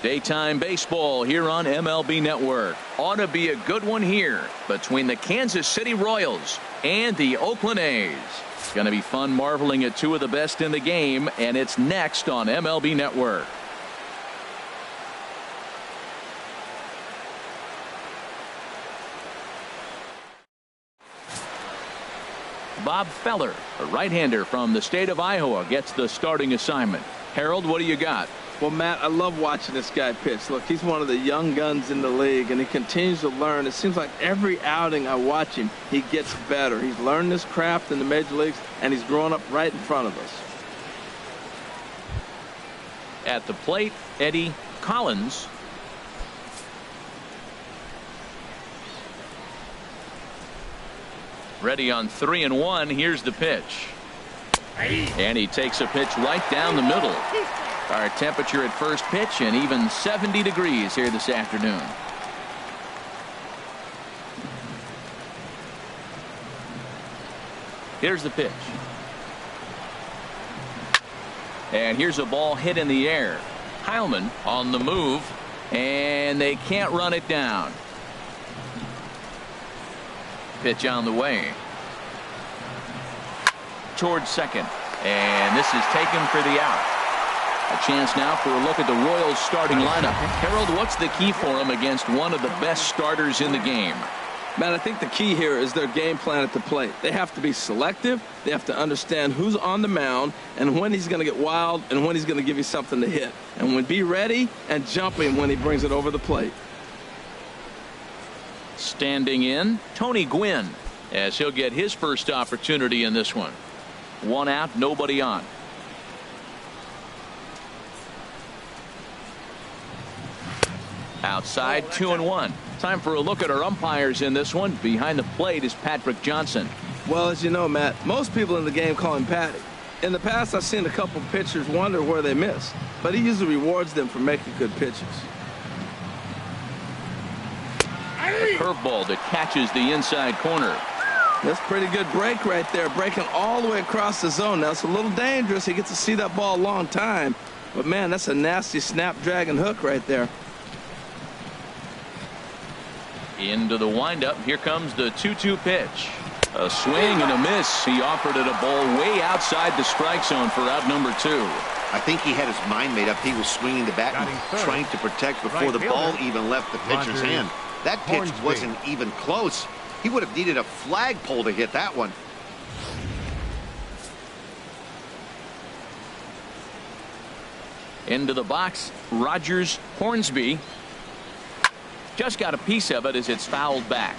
Daytime baseball here on MLB Network. Ought to be a good one here between the Kansas City Royals and the Oakland A's. It's going to be fun marveling at two of the best in the game, and it's next on MLB Network. Bob Feller, a right-hander from the state of Iowa, gets the starting assignment. Harold, what do you got? Well, Matt, I love watching this guy pitch. Look, he's one of the young guns in the league, and he continues to learn. It seems like every outing I watch him, he gets better. He's learned this craft in the major leagues, and he's growing up right in front of us. At the plate, Eddie Collins. Ready on 3-1. Here's the pitch. And he takes a pitch right down the middle. Our temperature at first pitch, and even 70 degrees here this afternoon. Here's the pitch. And here's a ball hit in the air. Heilman on the move, and they can't run it down. Pitch on the way. Towards second, and this is taken for the out. A chance now for a look at the Royals starting lineup. Harold, what's the key for them against one of the best starters in the game? Man, I think the key here is their game plan at the plate. They have to be selective. They have to understand who's on the mound and when he's going to get wild and when he's going to give you something to hit. And when be ready and jumping when he brings it over the plate. Standing in, Tony Gwynn, as he'll get his first opportunity in this one. One out, nobody on. Outside, 2-1. Time for a look at our umpires in this one. Behind the plate is Patrick Johnson. Well, as you know, Matt, most people in the game call him Patty. In the past, I've seen a couple pitchers wonder where they miss, but he usually rewards them for making good pitches. A curveball that catches the inside corner. That's a pretty good break right there, breaking all the way across the zone. Now, it's a little dangerous. He gets to see that ball a long time, but, man, that's a nasty snap-dragon hook right there. Into the windup. Here comes the 2-2 pitch. A swing and a miss. He offered it a ball way outside the strike zone for out number 2. I think he had his mind made up. He was swinging the bat and trying to protect before the ball even left the pitcher's hand. That pitch wasn't even close. He would have needed a flagpole to hit that one. Into the box, Rogers Hornsby. Just got a piece of it as it's fouled back.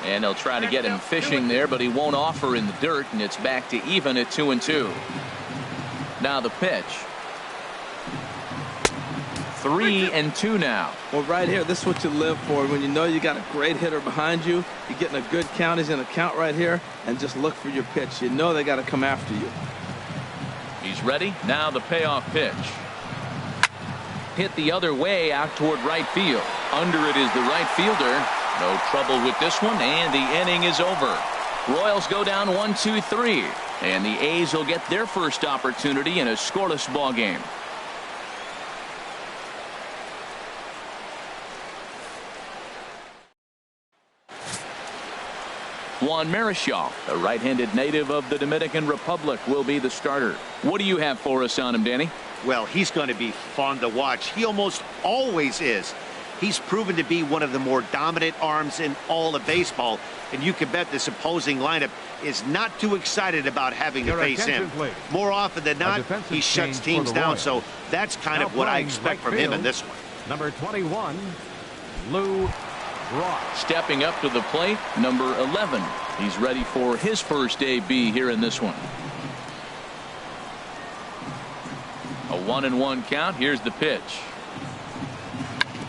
And they'll try to get him fishing there, but he won't offer in the dirt, and it's back to even at 2-2. Now the pitch. 3-2 now. Well, right here, this is what you live for. When you know you got a great hitter behind you, you're getting a good count. He's in a count right here, and just look for your pitch. You know they got to come after you. He's ready. Now the payoff pitch. Hit the other way out toward right field. Under it is the right fielder. No trouble with this one, and the inning is over. Royals go down 1-2-3, and the A's will get their first opportunity in a scoreless ball game. Juan Marichal, a right-handed native of the Dominican Republic, will be the starter. What do you have for us on him, Danny? Well, he's going to be fun to watch. He almost always is. He's proven to be one of the more dominant arms in all of baseball, and you can bet this opposing lineup is not too excited about having to face him. Please. More often than not, he shuts teams down, so that's kind of what I expect from him in this one. Number 21, Lou Brock. Stepping up to the plate, number 11. He's ready for his first AB here in this one. A 1-1 count. Here's the pitch.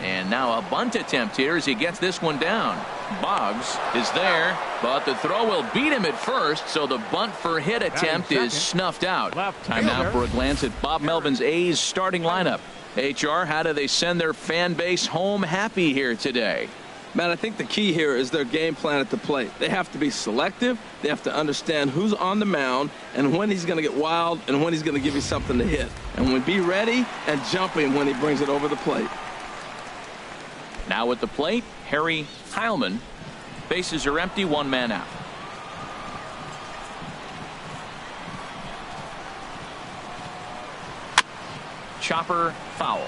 And now a bunt attempt here as he gets this one down. Boggs is there, but the throw will beat him at first, so the bunt for hit attempt is snuffed out. Time now for a glance at Bob Melvin's A's starting lineup. HR, how do they send their fan base home happy here today? Man, I think the key here is their game plan at the plate. They have to be selective. They have to understand who's on the mound and when he's going to get wild and when he's going to give you something to hit. And when be ready and jumping when he brings it over the plate. Now at the plate, Harry Heilman. Bases are empty, one man out. Chopper foul.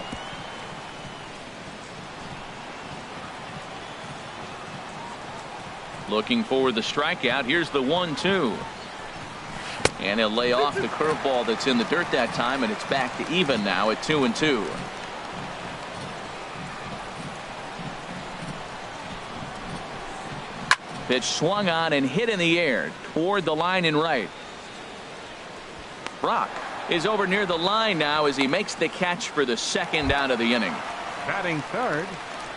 Looking for the strikeout. Here's the 1-2. And he'll lay off the curveball that's in the dirt that time, and it's back to even now at 2-2. Pitch swung on and hit in the air toward the line and right. Brock is over near the line now as he makes the catch for the second out of the inning. Batting third.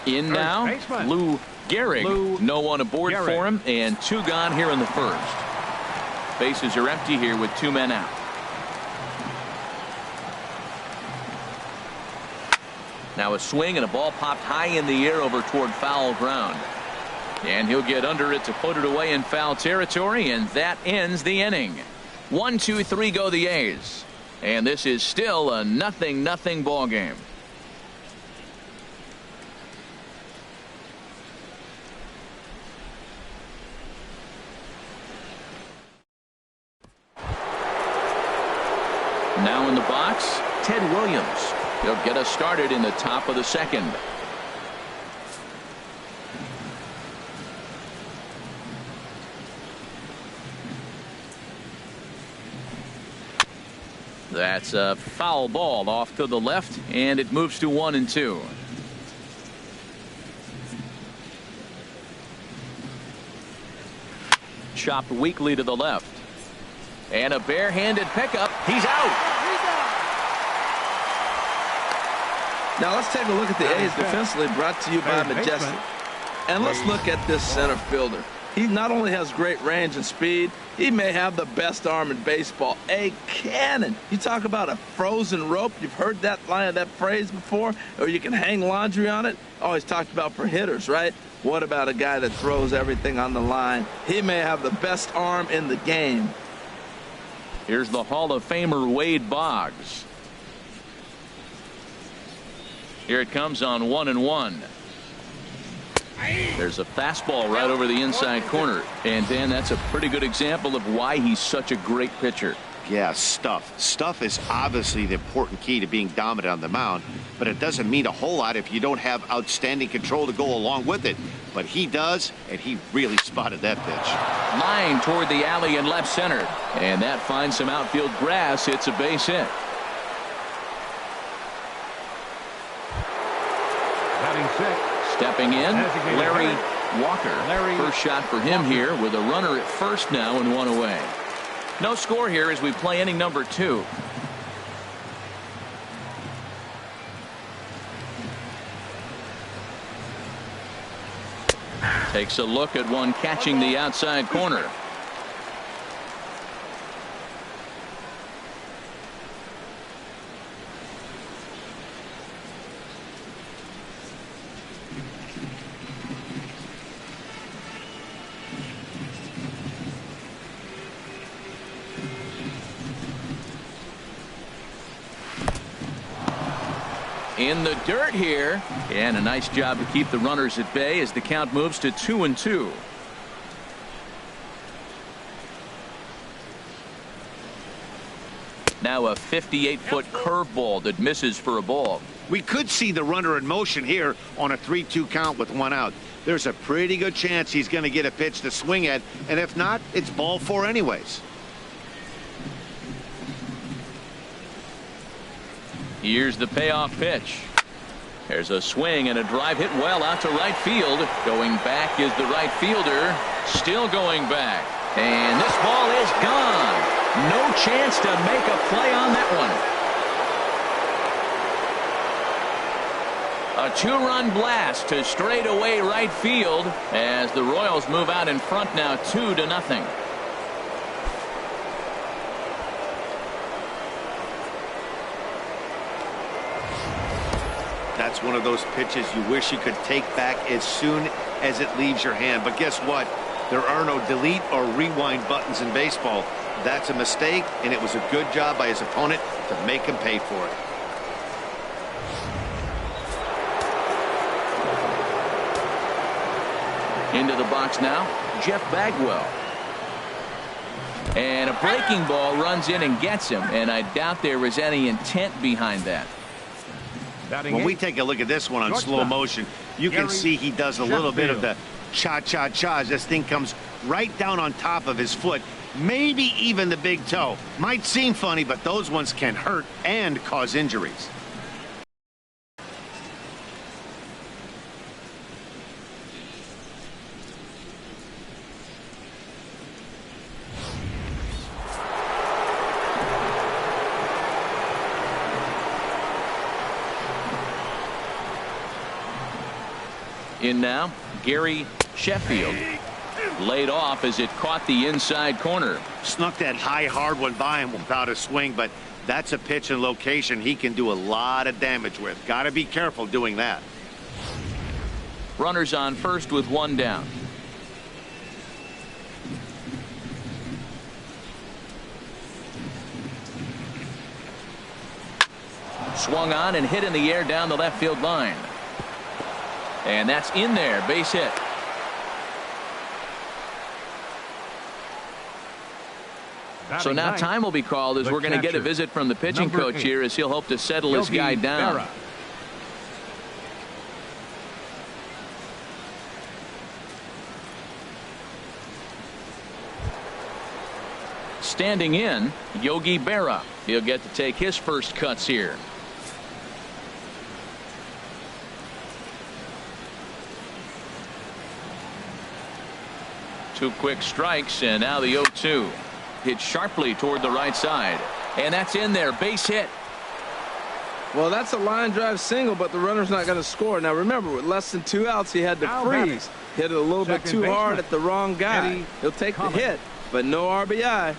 In now, baseman. Lou Gehrig. No one aboard for him, and two gone here in the first. Bases are empty here with two men out. Now a swing and a ball popped high in the air over toward foul ground. And he'll get under it to put it away in foul territory, and that ends the inning. 1-2-3 go the A's. And this is still a 0-0 ball game. Now in the box, Ted Williams. He'll get us started in the top of the second. That's a foul ball off to the left, and it moves to 1-2. Chopped weakly to the left. And a barehanded pickup. He's out. Now let's take a look at the A's defensively, brought to you by Majestic. And let's look at this center fielder. He not only has great range and speed, he may have the best arm in baseball. A cannon. You talk about a frozen rope. You've heard that line of that phrase before, or you can hang laundry on it. Always talked about for hitters, right? What about a guy that throws everything on the line? He may have the best arm in the game. Here's the Hall of Famer Wade Boggs. Here it comes on 1-1. There's a fastball right over the inside corner. And Dan, that's a pretty good example of why he's such a great pitcher. Yeah, stuff. Stuff is obviously the important key to being dominant on the mound, but it doesn't mean a whole lot if you don't have outstanding control to go along with it. But he does, and he really spotted that pitch. Line toward the alley in left center. And that finds some outfield grass. It's a base hit. Batting sixth. Stepping in, Larry Walker. First shot for him here with a runner at first now and one away. No score here as we play inning number 2. Takes a look at one catching the outside corner. In the dirt here, and a nice job to keep the runners at bay as the count moves to 2-2. Now a 58-foot curveball that misses for a ball. We could see the runner in motion here on a 3-2 count with one out. There's a pretty good chance he's going to get a pitch to swing at, and if not, it's ball 4 anyways. Here's the payoff pitch. There's a swing and a drive hit well out to right field. Going back is the right fielder. Still going back. And this ball is gone. No chance to make a play on that one. A 2-run blast to straightaway right field as the Royals move out in front now 2-0. That's one of those pitches you wish you could take back as soon as it leaves your hand. But guess what? There are no delete or rewind buttons in baseball. That's a mistake, and it was a good job by his opponent to make him pay for it. Into the box now, Jeff Bagwell. And a breaking ball runs in and gets him, and I doubt there was any intent behind that. When we take a look at this one on slow motion, you can see he does a little bit of the cha-cha-cha as this thing comes right down on top of his foot, maybe even the big toe. Might seem funny, but those ones can hurt and cause injuries. In now, Gary Sheffield. Laid off as it caught the inside corner. Snuck that high, hard one by him without a swing, but that's a pitch and location he can do a lot of damage with. Got to be careful doing that. Runners on first with one down. Swung on and hit in the air down the left field line. And that's in there, base hit. So now time will be called as we're going to get a visit from the pitching coach here as he'll hope to settle his guy down. Standing in, Yogi Berra. He'll get to take his first cuts here. Two quick strikes, and now the 0-2. Hit sharply toward the right side. And that's in there. Base hit. Well, that's a line drive single, but the runner's not going to score. Now, remember, with less than 2 outs, he had to freeze. Hit it a little bit too hard at the wrong guy. He'll take the hit, but no RBI.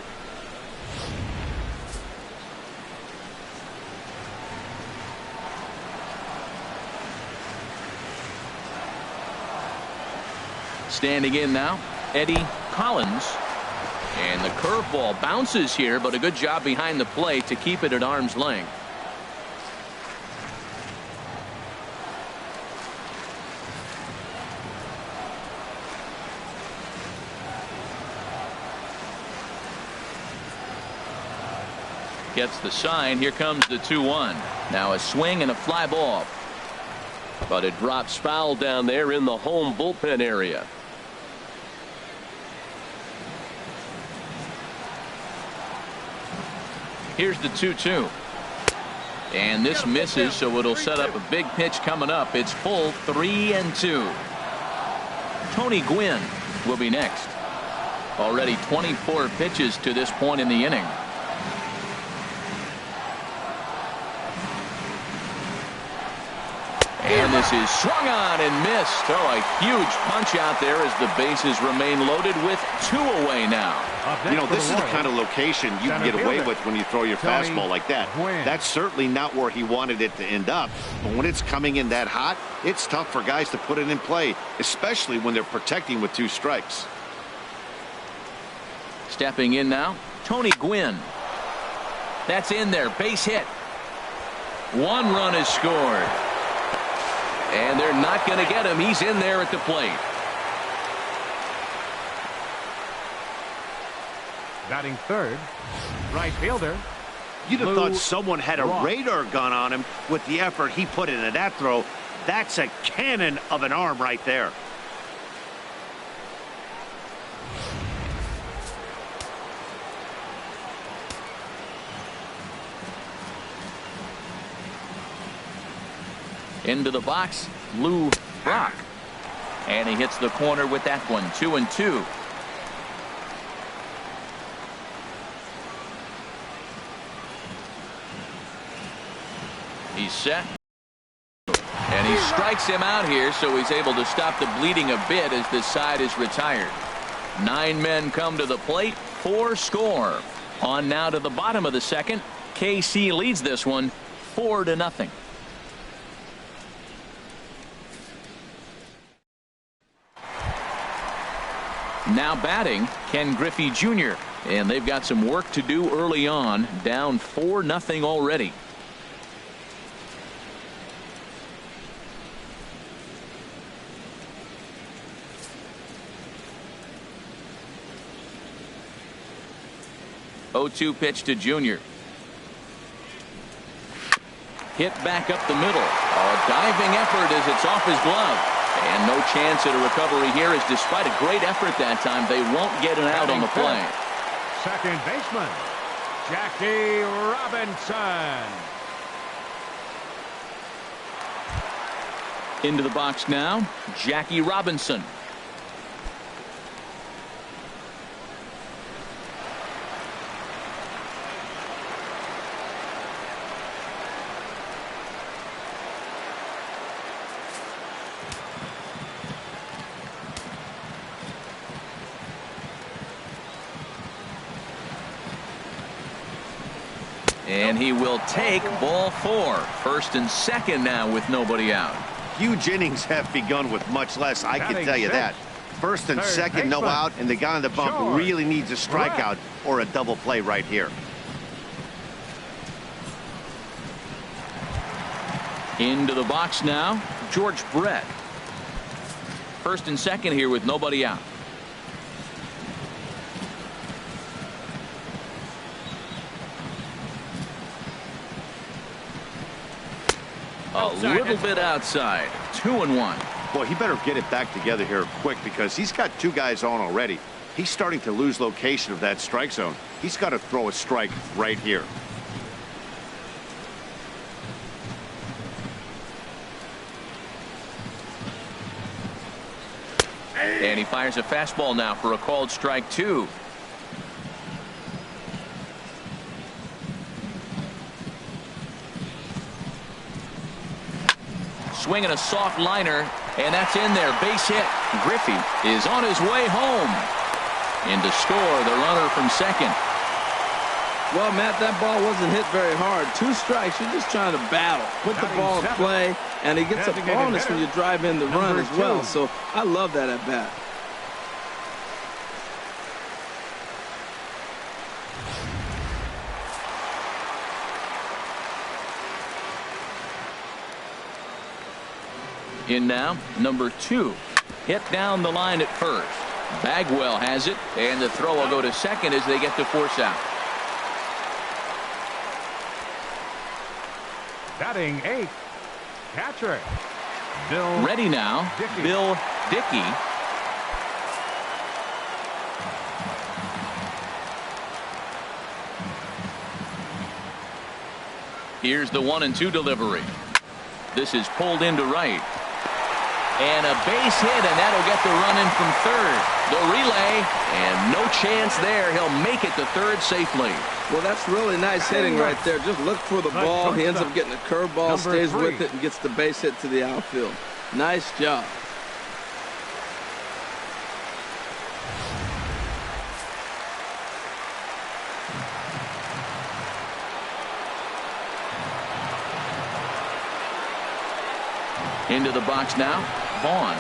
Standing in now, Eddie Collins. And the curveball bounces here, but a good job behind the plate to keep it at arm's length. Gets the sign. Here comes the 2-1. Now a swing and a fly ball. But it drops foul down there in the home bullpen area. Here's the 2-2. And this misses, so it'll set up a big pitch coming up. It's full 3-2. Tony Gwynn will be next. Already 24 pitches to this point in the inning. And this is swung on and missed. Oh, a huge punch out there as the bases remain loaded with 2 away now. You know, this is the kind of location you can get away with when you throw your fastball like that. That's certainly not where he wanted it to end up. But when it's coming in that hot, it's tough for guys to put it in play, especially when they're protecting with 2 strikes. Stepping in now, Tony Gwynn. That's in there, base hit. 1 run is scored. And they're not going to get him. He's in there at the plate. Batting third, right fielder. You'd have thought someone had a radar gun on him with the effort he put into that throw. That's a cannon of an arm right there. Into the box, Lou Brock. And he hits the corner with that one. 2-2. He's set. And he strikes him out here, so he's able to stop the bleeding a bit as this side is retired. 9 men come to the plate, 4 score. On now to the bottom of the second. KC leads this one 4-0. Now batting, Ken Griffey Jr. And they've got some work to do early on, down 4-0 already. Oh-2 pitch to Jr. Hit back up the middle. A diving effort as it's off his glove. And no chance at a recovery here, as despite a great effort that time, they won't get an out on the play. Second baseman, Jackie Robinson. Into the box now, Jackie Robinson. And he will take ball 4. First and second now with nobody out. Huge innings have begun with much less. I can tell you that. First and second, no out, and the guy on the bump really needs a strikeout or a double play right here. Into the box now, George Brett. First and second here with nobody out. A little bit outside. 2-1. Boy, he better get it back together here quick, because he's got 2 guys on already. He's starting to lose location of that strike zone. He's got to throw a strike right here. And he fires a fastball now for a called strike 2. Swinging a soft liner, and that's in there. Base hit. Griffey is on his way home. And to score the runner from second. Well, Matt, that ball wasn't hit very hard. 2 strikes. You're just trying to battle. Put the ball in play, and he gets a bonus when you drive in the run as well. So I love that at bat. In now, number 2. Hit down the line at first. Bagwell has it, and the throw will go to second as they get to force out. Batting 8th, catcher, Bill. Ready now, Dickey. Bill Dickey. Here's the 1-2 delivery. This is pulled into right. And a base hit, and that'll get the run in from third. The relay, and no chance there. He'll make it to third safely. Well, that's really nice hitting right there. Just look for the ball. He ends up getting a curveball, stays with it, and gets the base hit to the outfield. Nice job. Into the box now, Vaughn.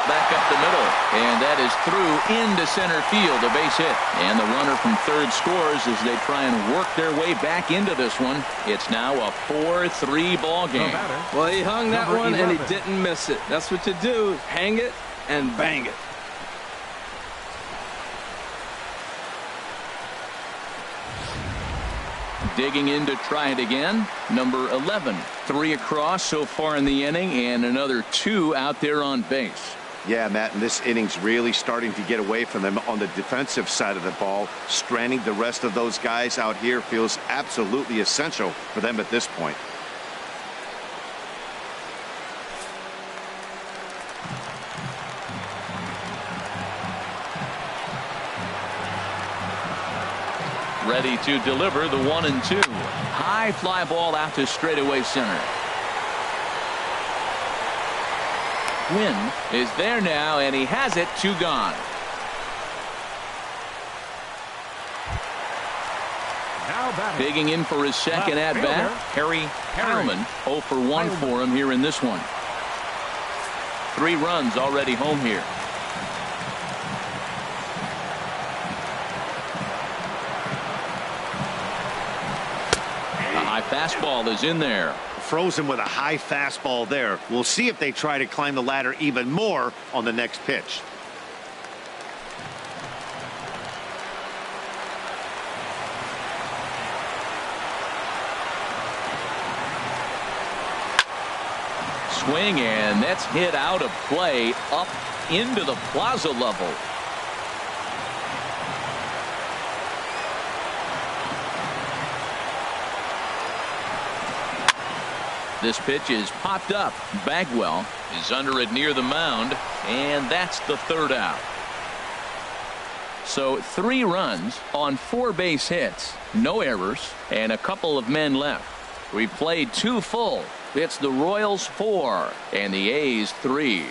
Back up the middle, and that is through into center field, a base hit. And the runner from third scores as they try and work their way back into this one. It's now a 4-3 ball game. Well, he hung that one, and he didn't miss it. That's what you do, hang it and bang it. Digging in to try it again, number 11. 3 across so far in the inning, and another 2 out there on base. Yeah, Matt, and this inning's really starting to get away from them on the defensive side of the ball. Stranding the rest of those guys out here feels absolutely essential for them at this point. Ready to deliver the 1-2. High fly ball out to straightaway center. Quinn is there now, and he has it. 2 gone. Digging in for his second at bat, Harry Heilmann. 0 for 1 for him here in this one. 3 runs already home here. Fastball is in there. Frozen with a high fastball there. We'll see if they try to climb the ladder even more on the next pitch. Swing, and that's hit out of play up into the plaza level. This pitch is popped up. Bagwell is under it near the mound, and that's the third out. So 3 runs on 4 base hits, no errors, and a couple of men left. We played 2 full. It's the Royals 4 and the A's 3.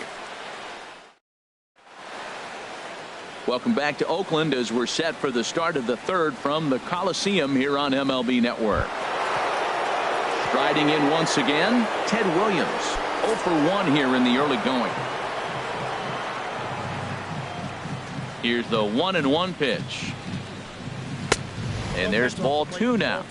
Welcome back to Oakland as we're set for the start of the third from the Coliseum here on MLB Network. Striding in once again, Ted Williams, 0 for 1 here in the early going. Here's the 1-1 pitch. And there's ball 2 now.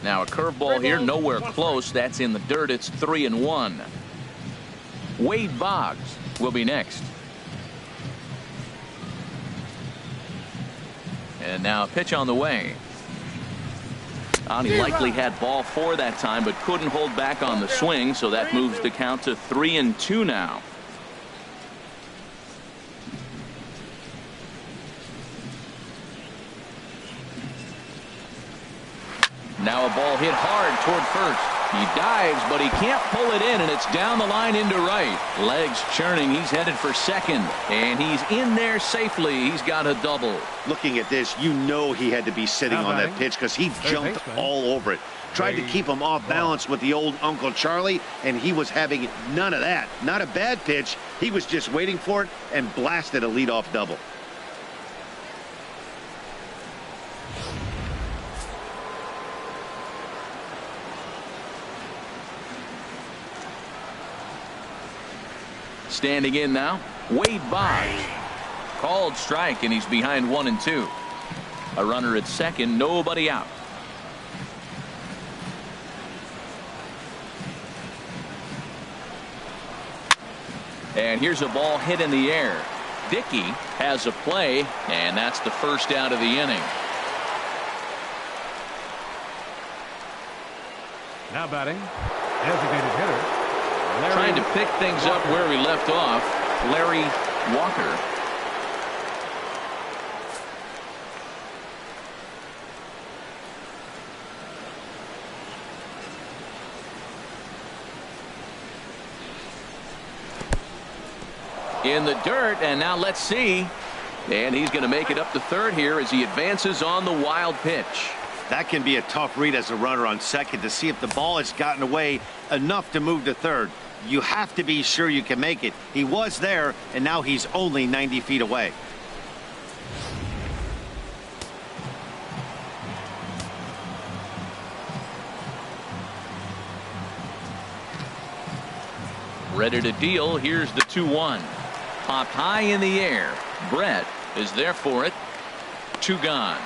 Now a curveball here, nowhere close. That's in the dirt. It's 3-1. Wade Boggs will be next. And now a pitch on the way. He likely had ball 4 that time, but couldn't hold back on the swing, so that moves the count to 3-2 now. Now a ball hit hard toward first. He dives, but he can't pull it in, and it's down the line into right. Legs churning. He's headed for second, and he's in there safely. He's got a double. Looking at this, you know he had to be sitting on that pitch because he jumped all over it. Tried to keep him off balance with the old Uncle Charlie, and he was having none of that. Not a bad pitch. He was just waiting for it and blasted a leadoff double. Standing in now, Wade Boggs. Called strike, and he's behind 1-2. A runner at second, nobody out. And here's a ball hit in the air. Dickey has a play, and that's the first out of the inning. Now batting, designated hitter. Trying to pick things up where we left off, Larry Walker. In the dirt, and now let's see. And he's going to make it up to third here as he advances on the wild pitch. That can be a tough read as a runner on second to see if the ball has gotten away enough to move to third. You have to be sure you can make it. He was there, and now he's only 90 feet away. Ready to deal. Here's the 2-1. Popped high in the air. Brett is there for it. 2 gone.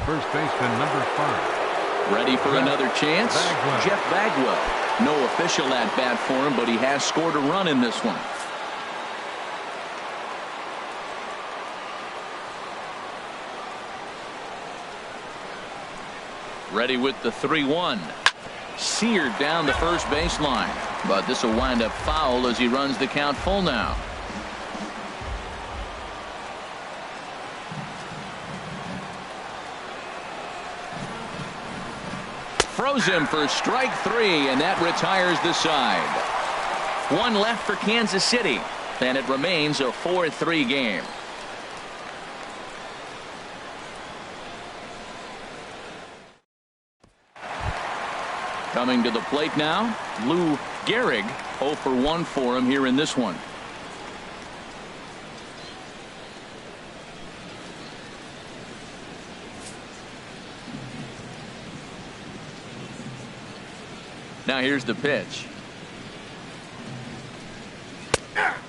First baseman number 5. Ready for another chance. Jeff Bagwell. No official at bat for him, but he has scored a run in this one. Ready with the 3-1. Seared down the first baseline, but this will wind up foul as he runs the count full now. Throws him for strike 3, and that retires the side. 1 left for Kansas City, and it remains a 4-3 game. Coming to the plate now, Lou Gehrig, 0 for 1 for him here in this one. Now here's the pitch.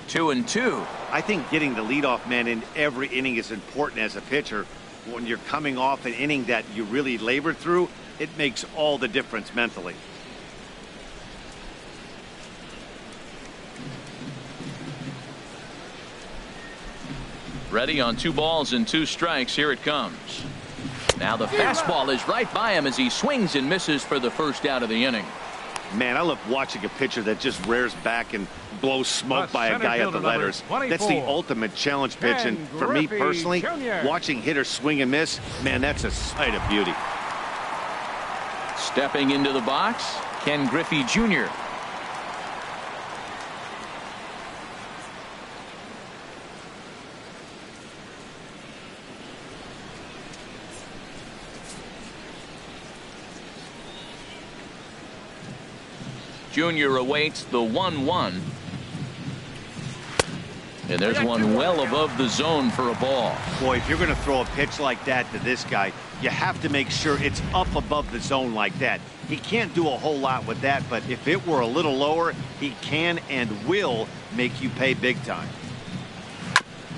2-2. I think getting the leadoff man in every inning is important as a pitcher. When you're coming off an inning that you really labored through, it makes all the difference mentally. Ready on 2 balls and 2 strikes. Here it comes. Now the fastball is right by him as he swings and misses for the first out of the inning. Man, I love watching a pitcher that just rears back and blows smoke by a guy at the letters. That's the ultimate challenge pitch, and for me personally, watching hitters swing and miss, man, that's a sight of beauty. Stepping into the box, Ken Griffey Jr. Junior awaits the 1-1. And there's one well above the zone for a ball. Boy, if you're going to throw a pitch like that to this guy, you have to make sure it's up above the zone like that. He can't do a whole lot with that, but if it were a little lower, he can and will make you pay big time.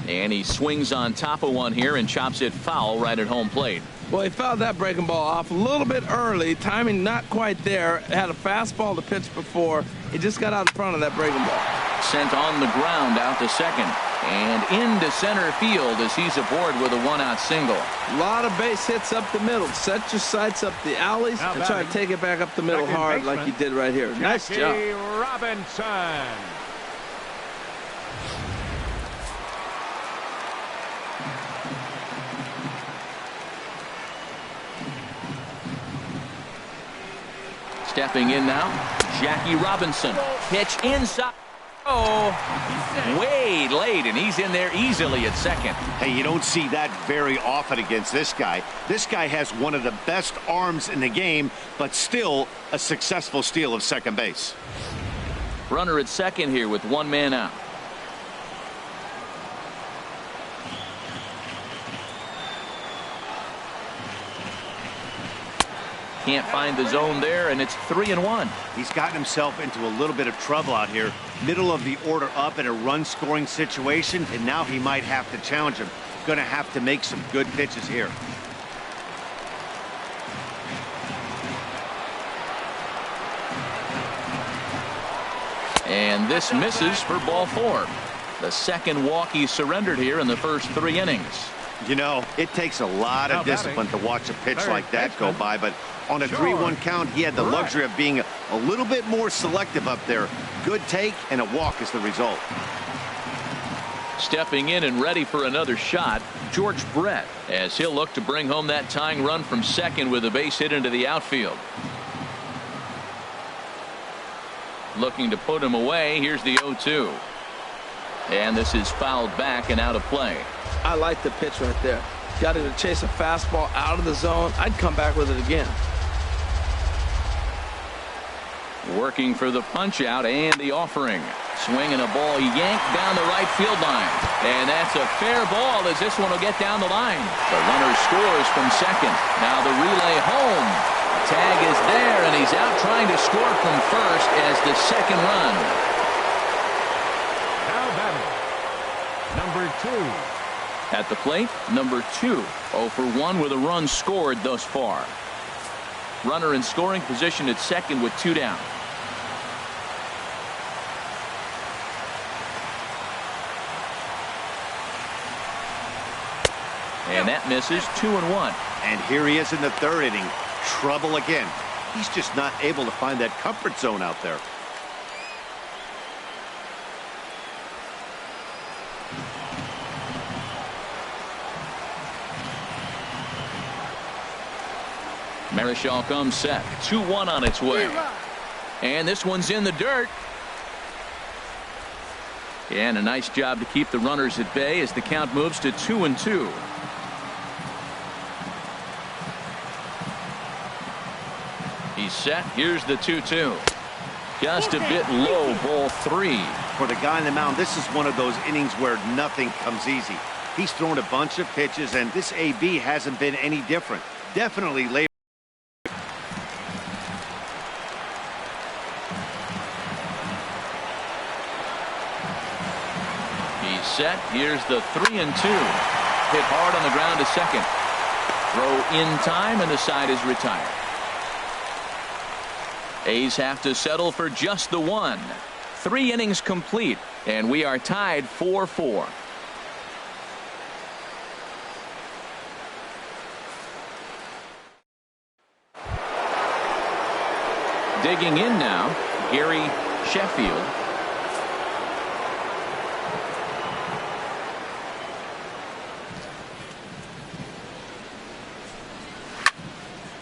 And he swings on top of one here and chops it foul right at home plate. Well, he fouled that breaking ball off a little bit early. Timing not quite there. Had a fastball to pitch before. He just got out in front of that breaking ball. Sent on the ground out to second. And into center field as he's aboard with a 1-out single. A lot of base hits up the middle. Set your sights up the alleys and try to take it back up the middle hard like he did right here. Nice job. Jackie Robinson. Stepping in now, Jackie Robinson. Pitch inside. Oh, way late, and he's in there easily at second. Hey, you don't see that very often against this guy. This guy has one of the best arms in the game, but still a successful steal of second base. Runner at second here with 1 man out. Can't find the zone there, and it's 3-1. He's gotten himself into a little bit of trouble out here. Middle of the order up in a run-scoring situation, and now he might have to challenge him. Going to have to make some good pitches here. And this misses for ball 4. The second walk he surrendered here in the first 3 innings. You know, it takes a lot of discipline to watch a pitch like that go by, but on a 3-1 count, he had the luxury of being a little bit more selective up there. Good take, and a walk is the result. Stepping in and ready for another shot, George Brett, as he'll look to bring home that tying run from second with a base hit into the outfield. Looking to put him away. Here's the 0-2. And this is fouled back and out of play. I like the pitch right there. Got him to chase a fastball out of the zone. I'd come back with it again. Working for the punch out and the offering. Swinging a ball yanked down the right field line. And that's a fair ball as this one will get down the line. The runner scores from second. Now the relay home. Tag is there, and he's out trying to score from first as the second run. Now batting, number 2. At the plate, number 2. 0 for 1 with a run scored thus far. Runner in scoring position at second with 2 down. And that misses. 2-1. And here he is in the 3rd inning. Trouble again. He's just not able to find that comfort zone out there. Marichal comes set. 2-1 on its way. And this one's in the dirt. And a nice job to keep the runners at bay as the count moves to 2-2. He's set. Here's the 2-2. Just a bit low, ball 3. For the guy on the mound, this is one of those innings where nothing comes easy. He's thrown a bunch of pitches, and this AB hasn't been any different. Definitely late. set. Here's the 3-2. Hit hard on the ground to second. Throw in time, and the side is retired. A's have to settle for just the one. 3 innings complete, and we are tied 4-4. Digging in now, Gary Sheffield.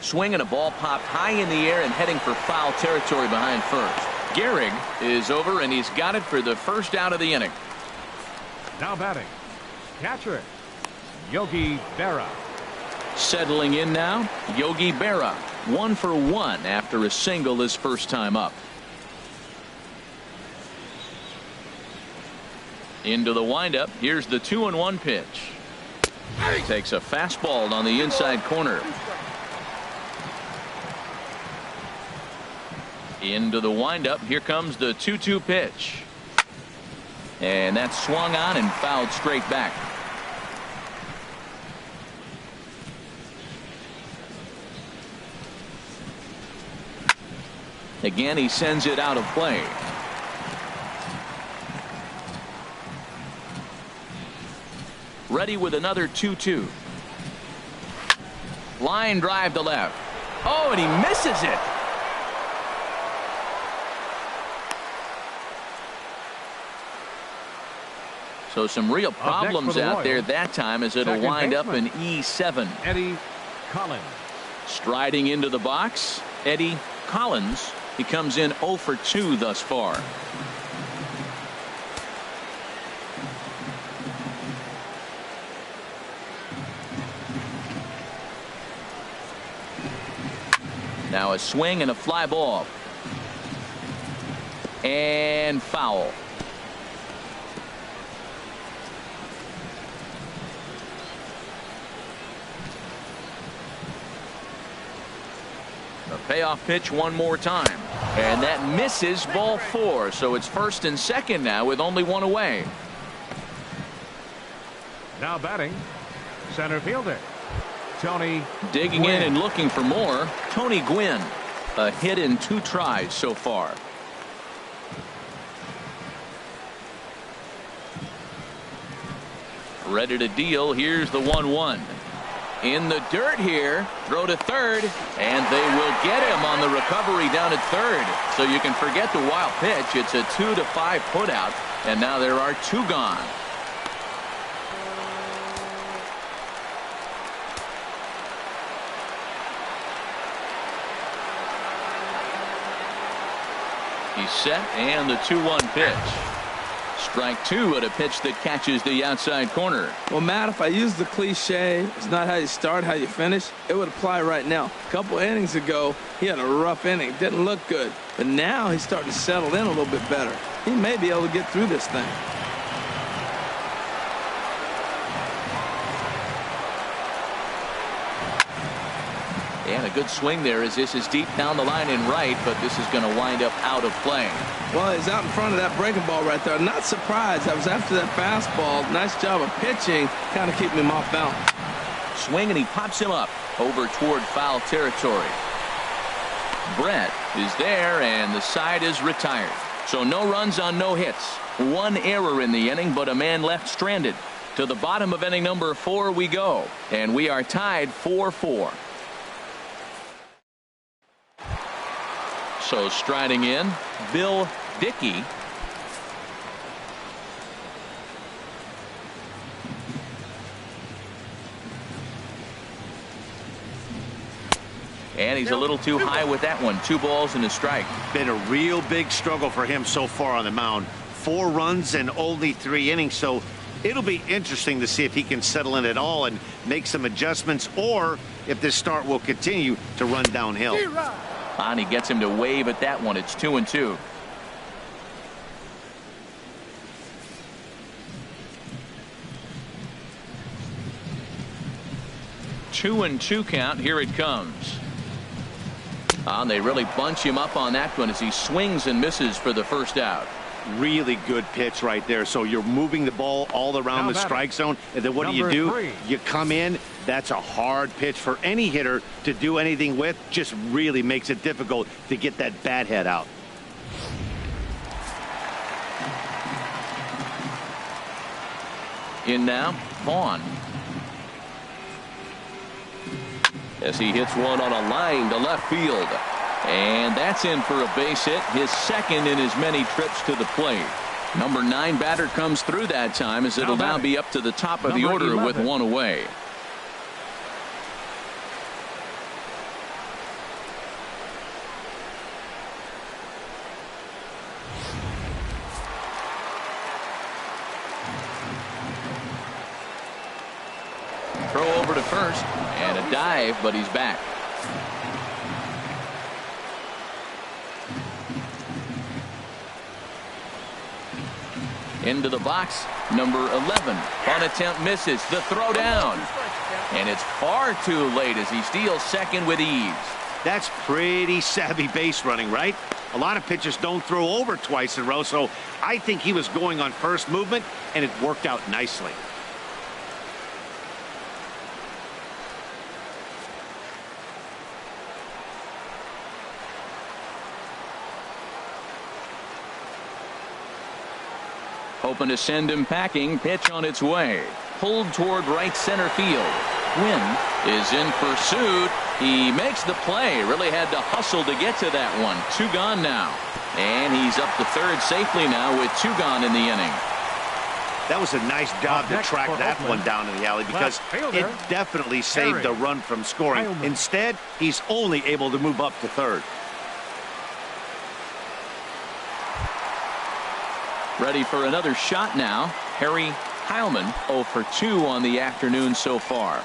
Swinging, a ball popped high in the air and heading for foul territory behind first. Gehrig is over, and he's got it for the first out of the inning. Now batting, catcher, Yogi Berra. Settling in now, Yogi Berra. 1 for 1 after a single his first time up. Into the windup. Here's the 2-1 pitch. Takes a fastball on the inside corner. Into the windup. Here comes the 2-2 pitch. And that's swung on and fouled straight back. Again, he sends it out of play. Ready with another 2-2. Line drive to left. Oh, and he misses it. So some real problems out there that time, as it'll wind up in E7. Eddie Collins. Striding into the box, Eddie Collins. He comes in 0 for 2 thus far. Now a swing and a fly ball. And foul. Payoff pitch one more time, and that misses, ball 4. So it's first and second now with only 1 away. Now batting, center fielder Tony. Digging Gwynn. in and looking for more, Tony Gwynn. A hit in 2 tries so far. Ready to deal. Here's the 1-1. In the dirt here, throw to third, and they will get him on the recovery down at third. So you can forget the wild pitch. It's a 2-5 putout, and now there are 2 gone. He's set, and the 2-1 pitch. Strike 2 at a pitch that catches the outside corner. Well, Matt, if I use the cliche, it's not how you start, how you finish, it would apply right now. A couple innings ago, he had a rough inning. Didn't look good. But now he's starting to settle in a little bit better. He may be able to get through this thing. And a good swing there as this is deep down the line in right, but this is going to wind up out of play. Well, he's out in front of that breaking ball right there. Not surprised. That was after that fastball. Nice job of pitching, kind of keeping him off balance. Swing, and he pops him up over toward foul territory. Brett is there, and the side is retired. So no runs on no hits. 1 error in the inning, but a man left stranded. To the bottom of inning number 4 we go, and we are tied 4-4. So striding in, Bill Dickey. And he's a little too high with that one. 2 balls and a strike. Been a real big struggle for him so far on the mound. 4 runs and only 3 innings. So it'll be interesting to see if he can settle in at all and make some adjustments, or if this start will continue to run downhill. And he gets him to wave at that one. It's 2-2. Two and 2 count. Here it comes. And they really bunch him up on that one as he swings and misses for the first out. Really good pitch right there. So you're moving the ball all around the strike zone, and then what do? You come in. That's a hard pitch for any hitter to do anything with. Just really makes it difficult to get that bat head out. In now, Vaughn. As he hits one on a line to left field. And that's in for a base hit, his second in as many trips to the plate. Number 9 batter comes through that time, as it'll now be up to the top of the order with one away. Throw over to first, and a dive, but he's back. Into the box, number 11. Bunt attempt misses. The throw down. And it's far too late as he steals second with ease. That's pretty savvy base running, right? A lot of pitchers don't throw over twice in a row, so I think he was going on first movement, and it worked out nicely. Hoping to send him packing. Pitch on its way. Pulled toward right center field. Quinn is in pursuit. He makes the play. Really had to hustle to get to that one. 2 gone now. And he's up to third safely now with 2 gone in the inning. That was a nice job to track that one down in the alley, because it definitely saved the run from scoring. Instead, he's only able to move up to third. Ready for another shot now. Harry Heilman 0 for 2 on the afternoon so far.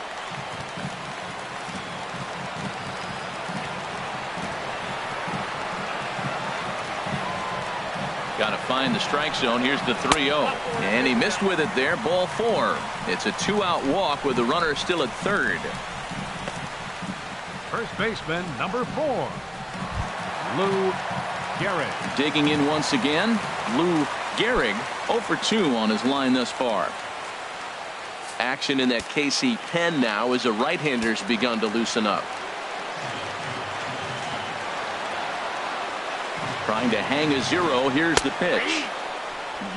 Got to find the strike zone. Here's the 3-0. And he missed with it there. Ball 4. It's a 2-out walk with the runner still at third. First baseman, number 4, Lou Gehrig. Digging in once again, Lou Gehrig 0 for 2 on his line thus far. Action in that KC pen now as the right-hander's begun to loosen up. Trying to hang a 0. Here's the pitch.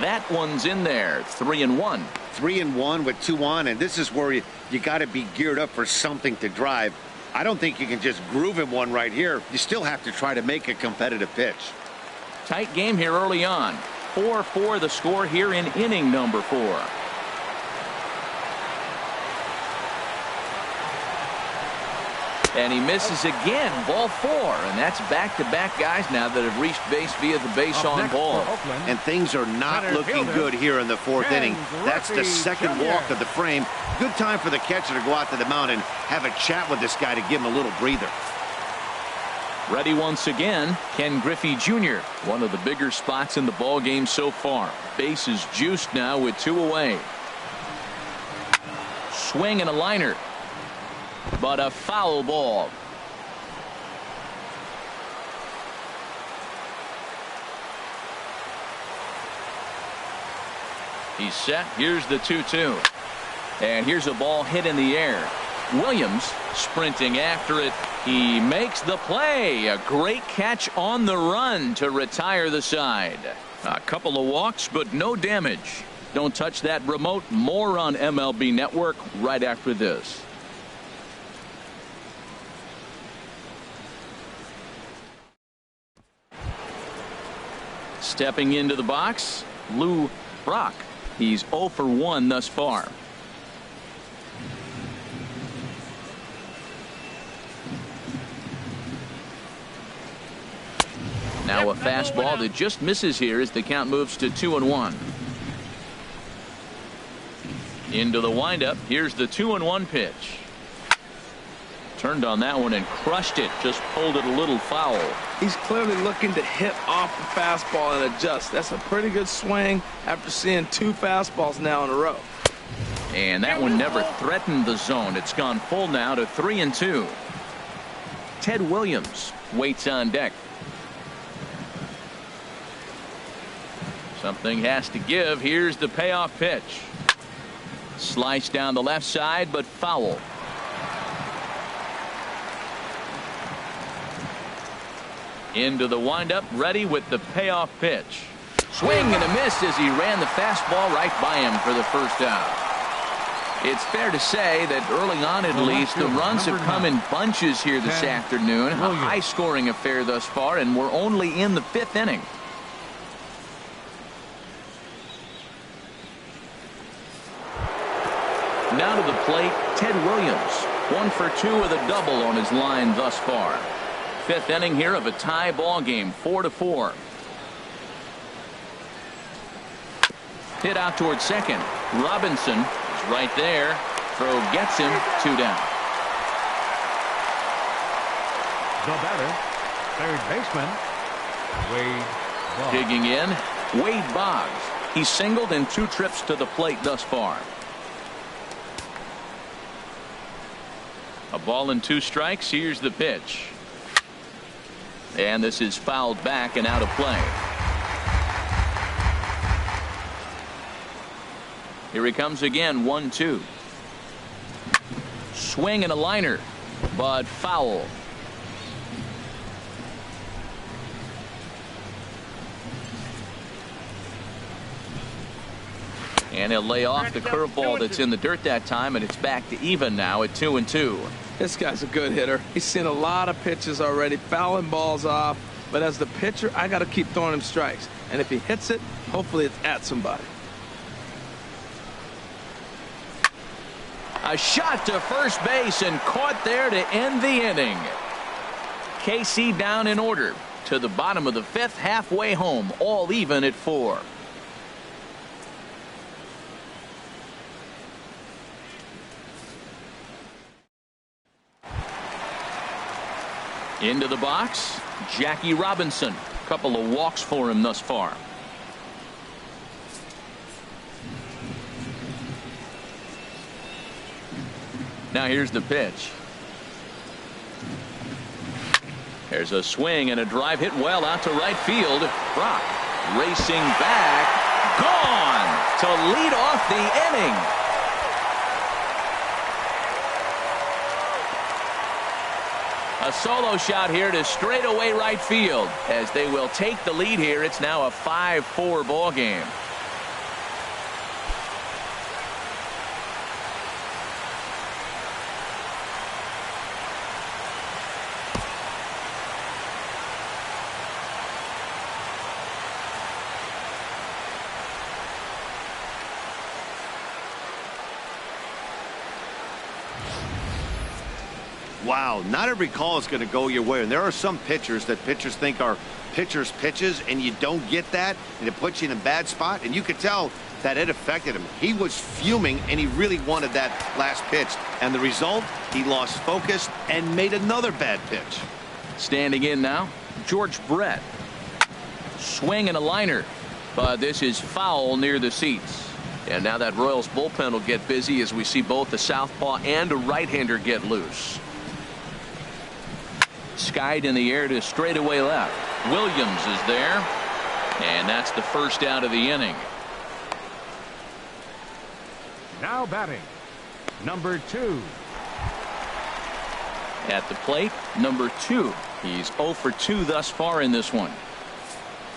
That one's in there. 3-1. 3-1 with 2 on, and this is where you got to be geared up for something to drive. I don't think you can just groove him one right here. You still have to try to make a competitive pitch. Tight game here early on. 4-4 the score here in inning number 4. And he misses again. Ball 4. And that's back-to-back guys now that have reached base via the base on ball. And things are not looking good here in the 4th inning. That's the second walk of the frame. Good time for the catcher to go out to the mound and have a chat with this guy to give him a little breather. Ready once again, Ken Griffey Jr., one of the bigger spots in the ball game so far. Base is juiced now with 2 away. Swing and a liner, but a foul ball. He's set. Here's the 2-2. And here's a ball hit in the air. Williams sprinting after it. He makes the play. A great catch on the run to retire the side. A couple of walks, but no damage. Don't touch that remote. More on MLB Network right after this. Stepping into the box, Lou Brock. He's 0 for 1 thus far. Now a fastball that just misses here as the count moves to 2-1. Into the windup. Here's the 2-1 pitch. Turned on that one and crushed it. Just pulled it a little foul. He's clearly looking to hit off the fastball and adjust. That's a pretty good swing after seeing 2 fastballs now in a row. And that one never threatened the zone. It's gone full now to 3-2. Ted Williams waits on deck. Something has to give. Here's the payoff pitch. Slice down the left side, but foul. Into the windup, ready with the payoff pitch. Swing and a miss as he ran the fastball right by him for the first out. It's fair to say that early on at least the runs have come in bunches here this afternoon. A high-scoring affair thus far, and we're only in the 5th inning. Now to the plate, Ted Williams. 1 for 2 with a double on his line thus far. 5th inning here of a tie ball game, 4-4. Hit out towards second. Robinson is right there. Throw gets him. 2 down. The batter, third baseman, Wade Boggs. Digging in, Wade Boggs. He's singled in 2 trips to the plate thus far. A ball and 2 strikes. Here's the pitch. And this is fouled back and out of play. Here he comes again, 1-2. Swing and a liner, but foul. And he'll lay off the curveball that's in the dirt that time, and it's back to even now at 2-2. This guy's a good hitter. He's seen a lot of pitches already, fouling balls off. But as the pitcher, I got to keep throwing him strikes. And if he hits it, hopefully it's at somebody. A shot to first base and caught there to end the inning. KC down in order to the bottom of the 5th, halfway home, all even at 4. Into the box, Jackie Robinson. Couple of walks for him thus far. Now here's the pitch. There's a swing and a drive hit well out to right field. Brock racing back, gone to lead off the inning. A solo shot here to straightaway right field as they will take the lead here. It's now a 5-4 ball game. Wow, not every call is going to go your way. And there are some pitchers that pitchers think are pitchers' pitches, and you don't get that, and it puts you in a bad spot. And you could tell that it affected him. He was fuming, and he really wanted that last pitch. And the result, he lost focus and made another bad pitch. Standing in now, George Brett. Swing and a liner, but this is foul near the seats. And now that Royals bullpen will get busy as we see both the southpaw and a right-hander get loose. Skied in the air to straightaway left. Williams is there, and that's the first out of the inning. Now batting, number 2. At the plate, number 2. He's 0 for 2 thus far in this one.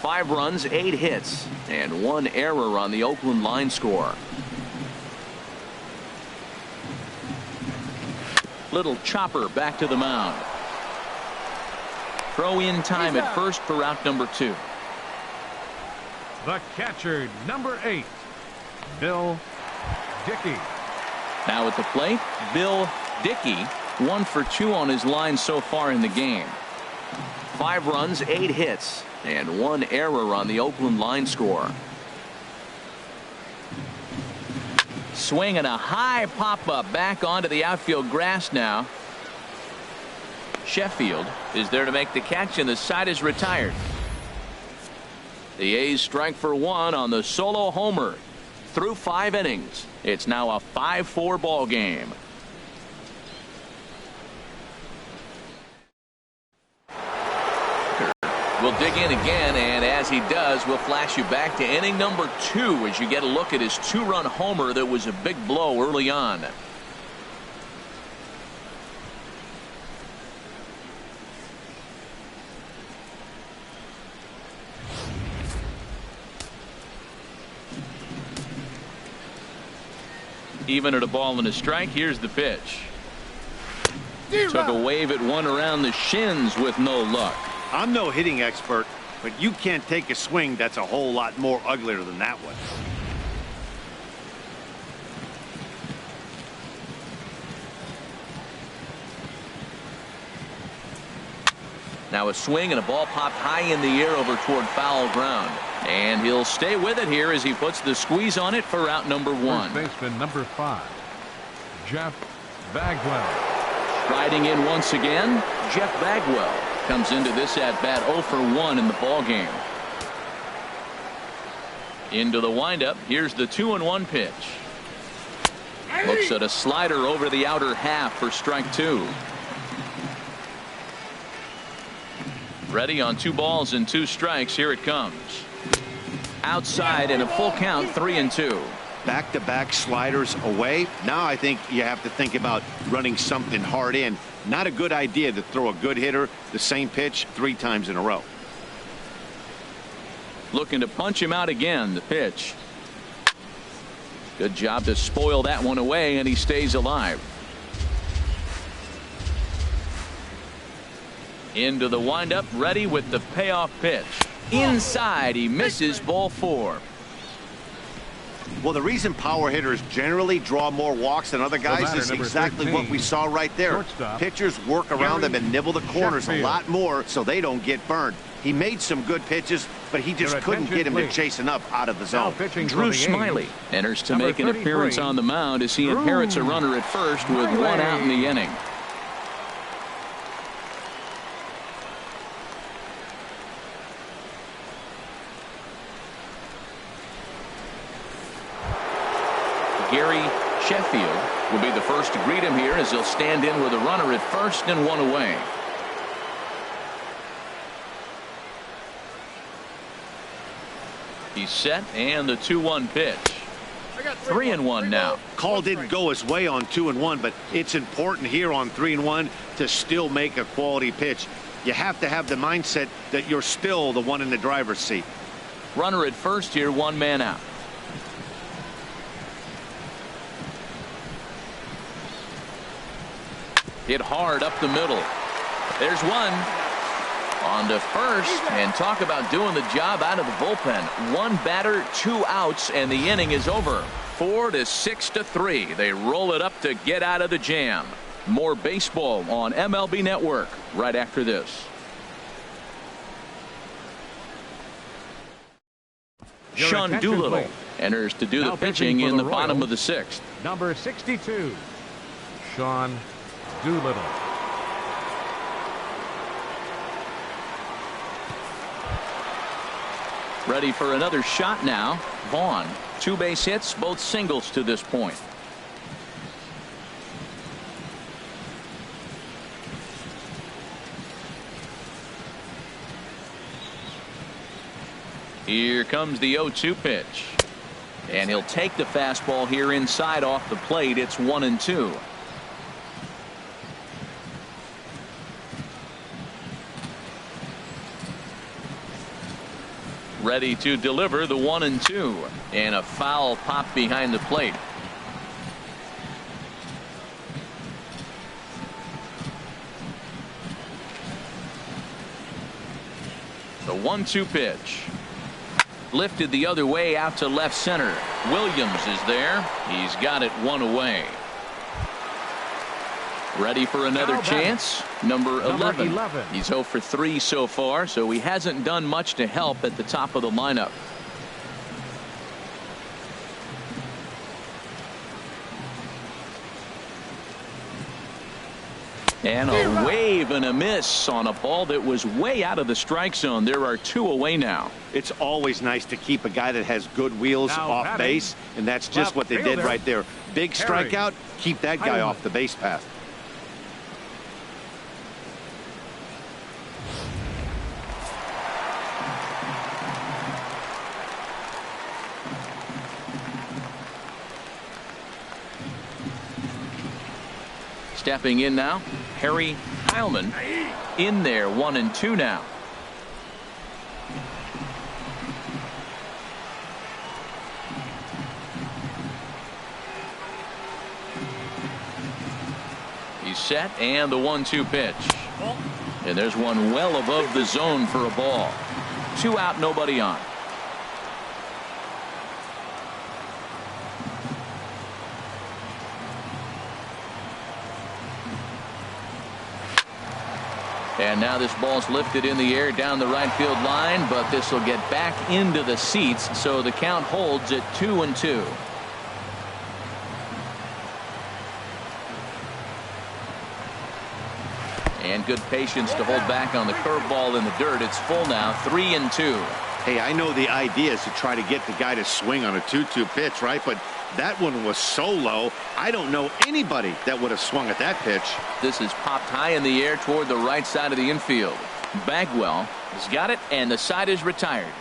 5 runs, 8 hits, and 1 error on the Oakland line score. Little chopper back to the mound. Throw in time at first for out number 2. The catcher, number 8, Bill Dickey. Now at the plate, Bill Dickey, 1 for 2 on his line so far in the game. 5 runs, 8 hits, and 1 error on the Oakland line score. Swing and a high pop-up back onto the outfield grass now. Sheffield is there to make the catch, and the side is retired. The A's strike for 1 on the solo homer. Through 5 innings, it's now a 5-4 ball game. We'll dig in again, and as he does, we'll flash you back to inning number 2 as you get a look at his 2-run homer that was a big blow early on. Even at a ball and a strike, here's the pitch. Took a wave at one around the shins with no luck. I'm no hitting expert, but you can't take a swing that's a whole lot more uglier than that one. Now a swing and a ball popped high in the air over toward foul ground. And he'll stay with it here as he puts the squeeze on it for out number 1. First baseman number 5, Jeff Bagwell. Riding in once again, Jeff Bagwell comes into this at bat 0 for 1 in the ball game. Into the windup. Here's the 2-1 pitch. Looks at a slider over the outer half for strike 2. Ready on 2 balls and 2 strikes. Here it comes. Outside and a full count, 3-2. Back-to-back sliders away. Now I think you have to think about running something hard in. Not a good idea to throw a good hitter the same pitch 3 times in a row. Looking to punch him out again. The pitch. Good job to spoil that one away, and he stays alive. Into the windup, ready with the payoff pitch. Inside, he misses, ball 4. Well, the reason power hitters generally draw more walks than other guys is exactly 13, what we saw right there. Shortstop. Pitchers work around them and nibble the corners a lot more so they don't get burned. He made some good pitches, but he just couldn't get him to chase enough out of the zone. Drew Smyly enters to make an appearance on the mound as he inherits a runner at first with 1 out in the inning. Gary Sheffield will be the first to greet him here as he'll stand in with a runner at first and 1 away. He's set, and the 2-1 pitch. 3-1 now. Call didn't go his way on 2-1, but it's important here on 3-1 to still make a quality pitch. You have to have the mindset that you're still the one in the driver's seat. Runner at first here, 1 man out. Hit hard up the middle. There's 1. On to first, and talk about doing the job out of the bullpen. 1 batter, 2 outs, and the inning is over. 4 to 6 to 3. They roll it up to get out of the jam. More baseball on MLB Network right after this. Sean Doolittle enters to do the pitching in the bottom of the 6th. Number 62, Sean Doolittle. Ready for another shot now. Vaughn, 2 base hits, both singles to this point. Here comes the 0-2 pitch. And he'll take the fastball here inside off the plate. It's 1-2. Ready to deliver the 1-2, and a foul pop behind the plate. The 1-2 pitch. Lifted the other way out to left center. Williams is there. He's got it 1 away. Ready for another chance. Number 11. He's 0 for 3 so far, so he hasn't done much to help at the top of the lineup. And a wave and a miss on a ball that was way out of the strike zone. There are 2 away now. It's always nice to keep a guy that has good wheels off base, and that's just what they did right there. Big strikeout, keep that guy off the base path. Stepping in now, Harry Heilman in there, 1-2 now. He's set, and the 1-2 pitch. And there's one well above the zone for a ball. 2 out, nobody on. And now this ball's lifted in the air down the right field line, but this will get back into the seats, so the count holds at 2-2. And good patience to hold back on the curveball in the dirt. It's full now, 3-2. Hey, I know the idea is to try to get the guy to swing on a 2-2 pitch, right? But that one was so low, I don't know anybody that would have swung at that pitch. This is popped high in the air toward the right side of the infield. Bagwell has got it, and the side is retired.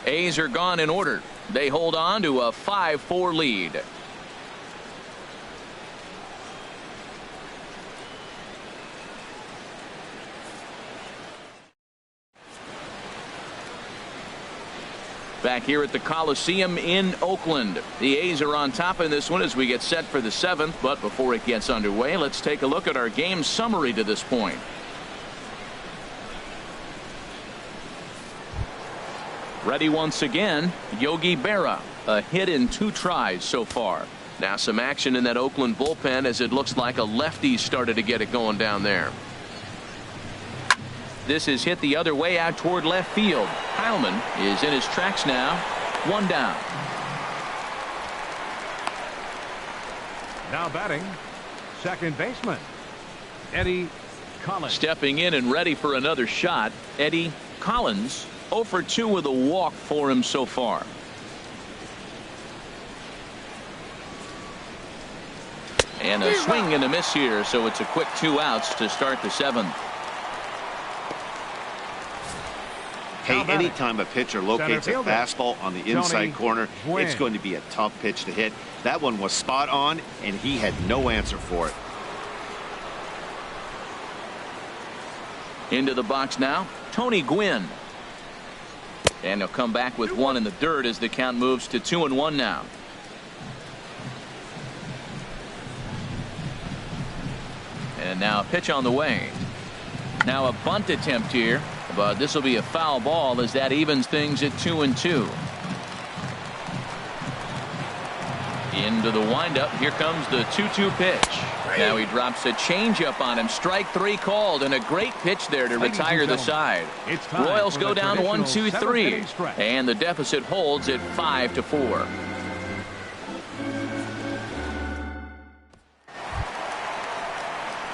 A's are gone in order. They hold on to a 5-4 lead. Back here at the Coliseum in Oakland. The A's are on top in this one as we get set for the 7th. But before it gets underway, let's take a look at our game summary to this point. Ready once again, Yogi Berra. A hit in 2 tries so far. Now some action in that Oakland bullpen as it looks like a lefty started to get it going down there. This is hit the other way out toward left field. Heilman is in his tracks now. 1 down. Now batting, second baseman, Eddie Collins. Stepping in and ready for another shot, Eddie Collins. 0 for 2 with a walk for him so far. And a swing and a miss here, so it's a quick 2 outs to start the 7th. Hey, anytime a pitcher locates a fastball on the inside corner, it's going to be a tough pitch to hit. That one was spot on, and he had no answer for it. Into the box now, Tony Gwynn. And he'll come back with 1 in the dirt as the count moves to 2-1 now. And now a pitch on the way. Now a bunt attempt here. But this will be a foul ball as that evens things at 2-2. Into the windup. Here comes the 2-2 pitch. Now he drops a changeup on him. Strike 3 called, and a great pitch there to retire the side. Royals go down 1-2-3, and the deficit holds at 5-4.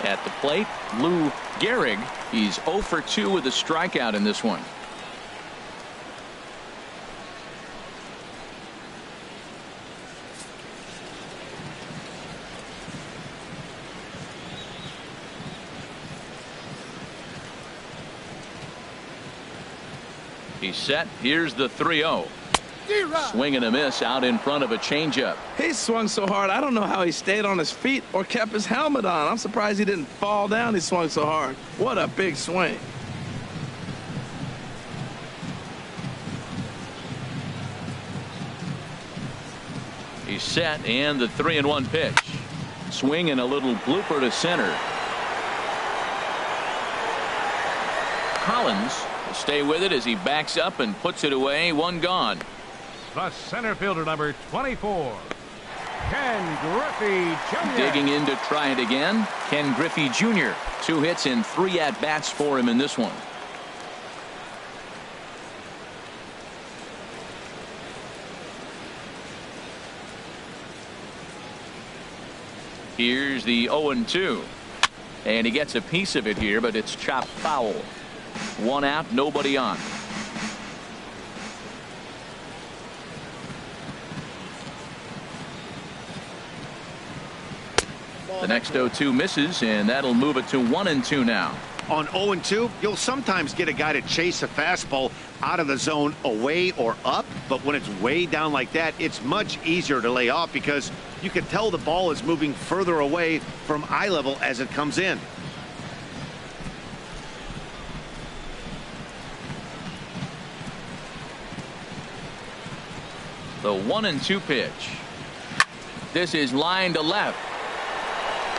At the plate, Lou Gehrig. He's 0 for 2 with a strikeout in this one. He's set. Here's the 3-0. Swing and a miss out in front of a changeup. He swung so hard, I don't know how he stayed on his feet or kept his helmet on. I'm surprised he didn't fall down. He swung so hard. What a big swing. He's set, and the 3-1 pitch. Swing and a little blooper to center. Collins will stay with it as he backs up and puts it away. 1 gone. The center fielder, number 24, Ken Griffey Jr. Digging in to try it again, Ken Griffey Jr. 2 hits and 3 at-bats for him in this one. Here's the 0-2. And he gets a piece of it here, but it's chopped foul. 1 out, nobody on. The next 0-2 misses, and that'll move it to 1-2 now. On 0-2, you'll sometimes get a guy to chase a fastball out of the zone away or up, But when it's way down like that, it's much easier to lay off because you can tell the ball is moving further away from eye level as it comes in. The 1-2 pitch. This is line to left.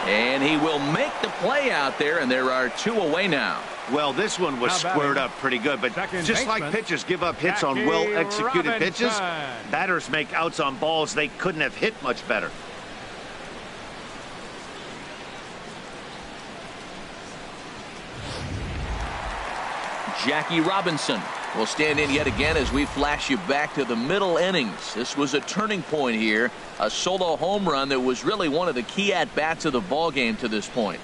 And he will make the play out there, and there are 2 away now. Well, this one was squared up pretty good, but just like pitchers give up hits on well-executed pitches, batters make outs on balls they couldn't have hit much better. Jackie Robinson will stand in yet again as we flash you back to the middle innings. This was a turning point here, a solo home run that was really one of the key at-bats of the ball game to this point.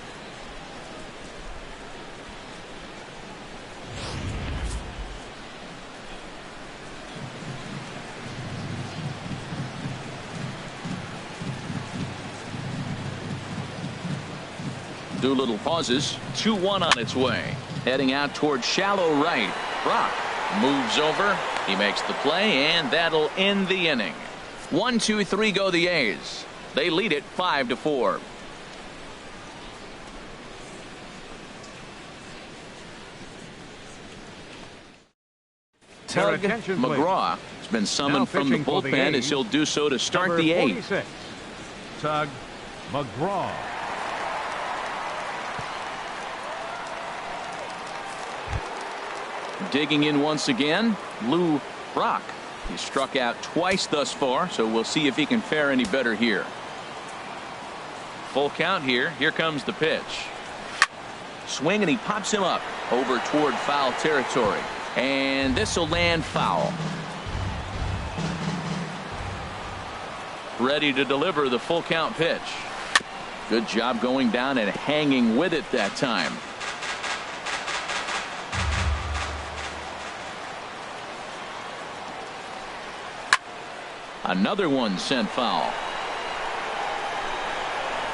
Doolittle pauses. 2-1 on its way. Heading out towards shallow right. Brock moves over. He makes the play, and that'll end the inning. 1-2-3 go the A's. They lead it 5-4. Tug McGraw has been summoned from the bullpen as he'll do so to start the 8th. Tug McGraw. Digging in once again, Lou Brock. He's struck out twice thus far, so we'll see if he can fare any better here. Full count here. Here comes the pitch. Swing, and he pops him up over toward foul territory. And this will land foul. Ready to deliver the full count pitch. Good job going down and hanging with it that time. Another one sent foul.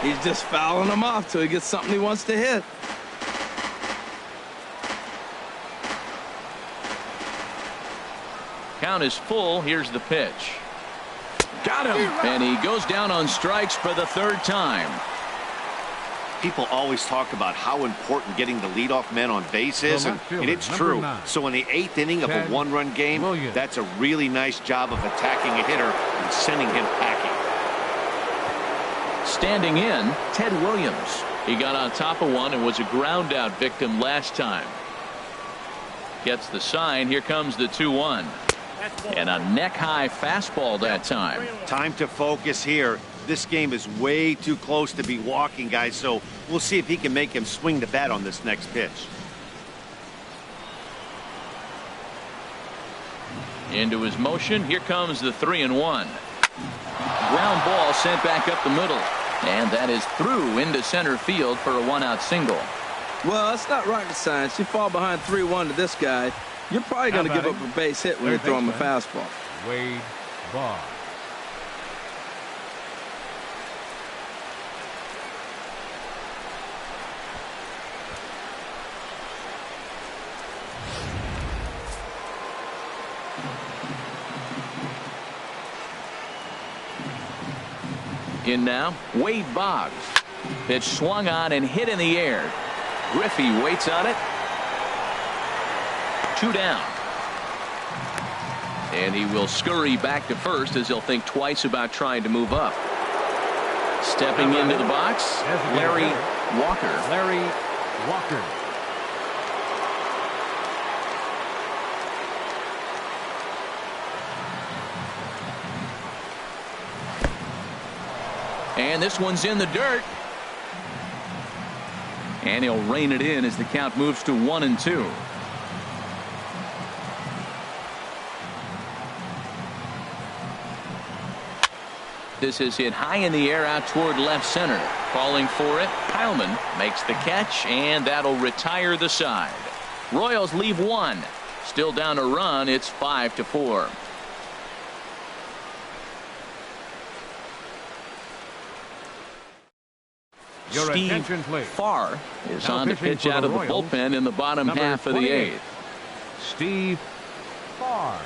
He's just fouling him off till he gets something he wants to hit. Count is full. Here's the pitch. Got him. And he goes down on strikes for the 3rd time. People always talk about how important getting the leadoff man on base is, and it's true. So in the 8th inning of a 1-run game, that's a really nice job of attacking a hitter and sending him packing. Standing in, Ted Williams. He got on top of one and was a ground out victim last time. Gets the sign. Here comes the 2-1. And a neck-high fastball that time. Time to focus here. This game is way too close to be walking, guys, so we'll see if he can make him swing the bat on this next pitch. Into his motion. Here comes the 3-1. Ground ball sent back up the middle. And that is through into center field for a 1-out single. Well, it's not rocket science. You fall behind 3-1 to this guy, you're probably going to give up a base hit when you throw him a fastball. Wade Boggs. In now, Wade Boggs. Pitch swung on and hit in the air. Griffey waits on it. 2 down. And he will scurry back to first as he'll think twice about trying to move up. Stepping into the box, Larry Walker. Larry Walker. And this one's in the dirt. And he'll rein it in as the count moves to 1-2. This is hit high in the air out toward left center. Calling for it. Heilman makes the catch, and that'll retire the side. Royals leave 1. Still down a run. It's 5-4. Steve Farr is on to pitch out of the bullpen in the bottom half of the 8th. Steve Farr.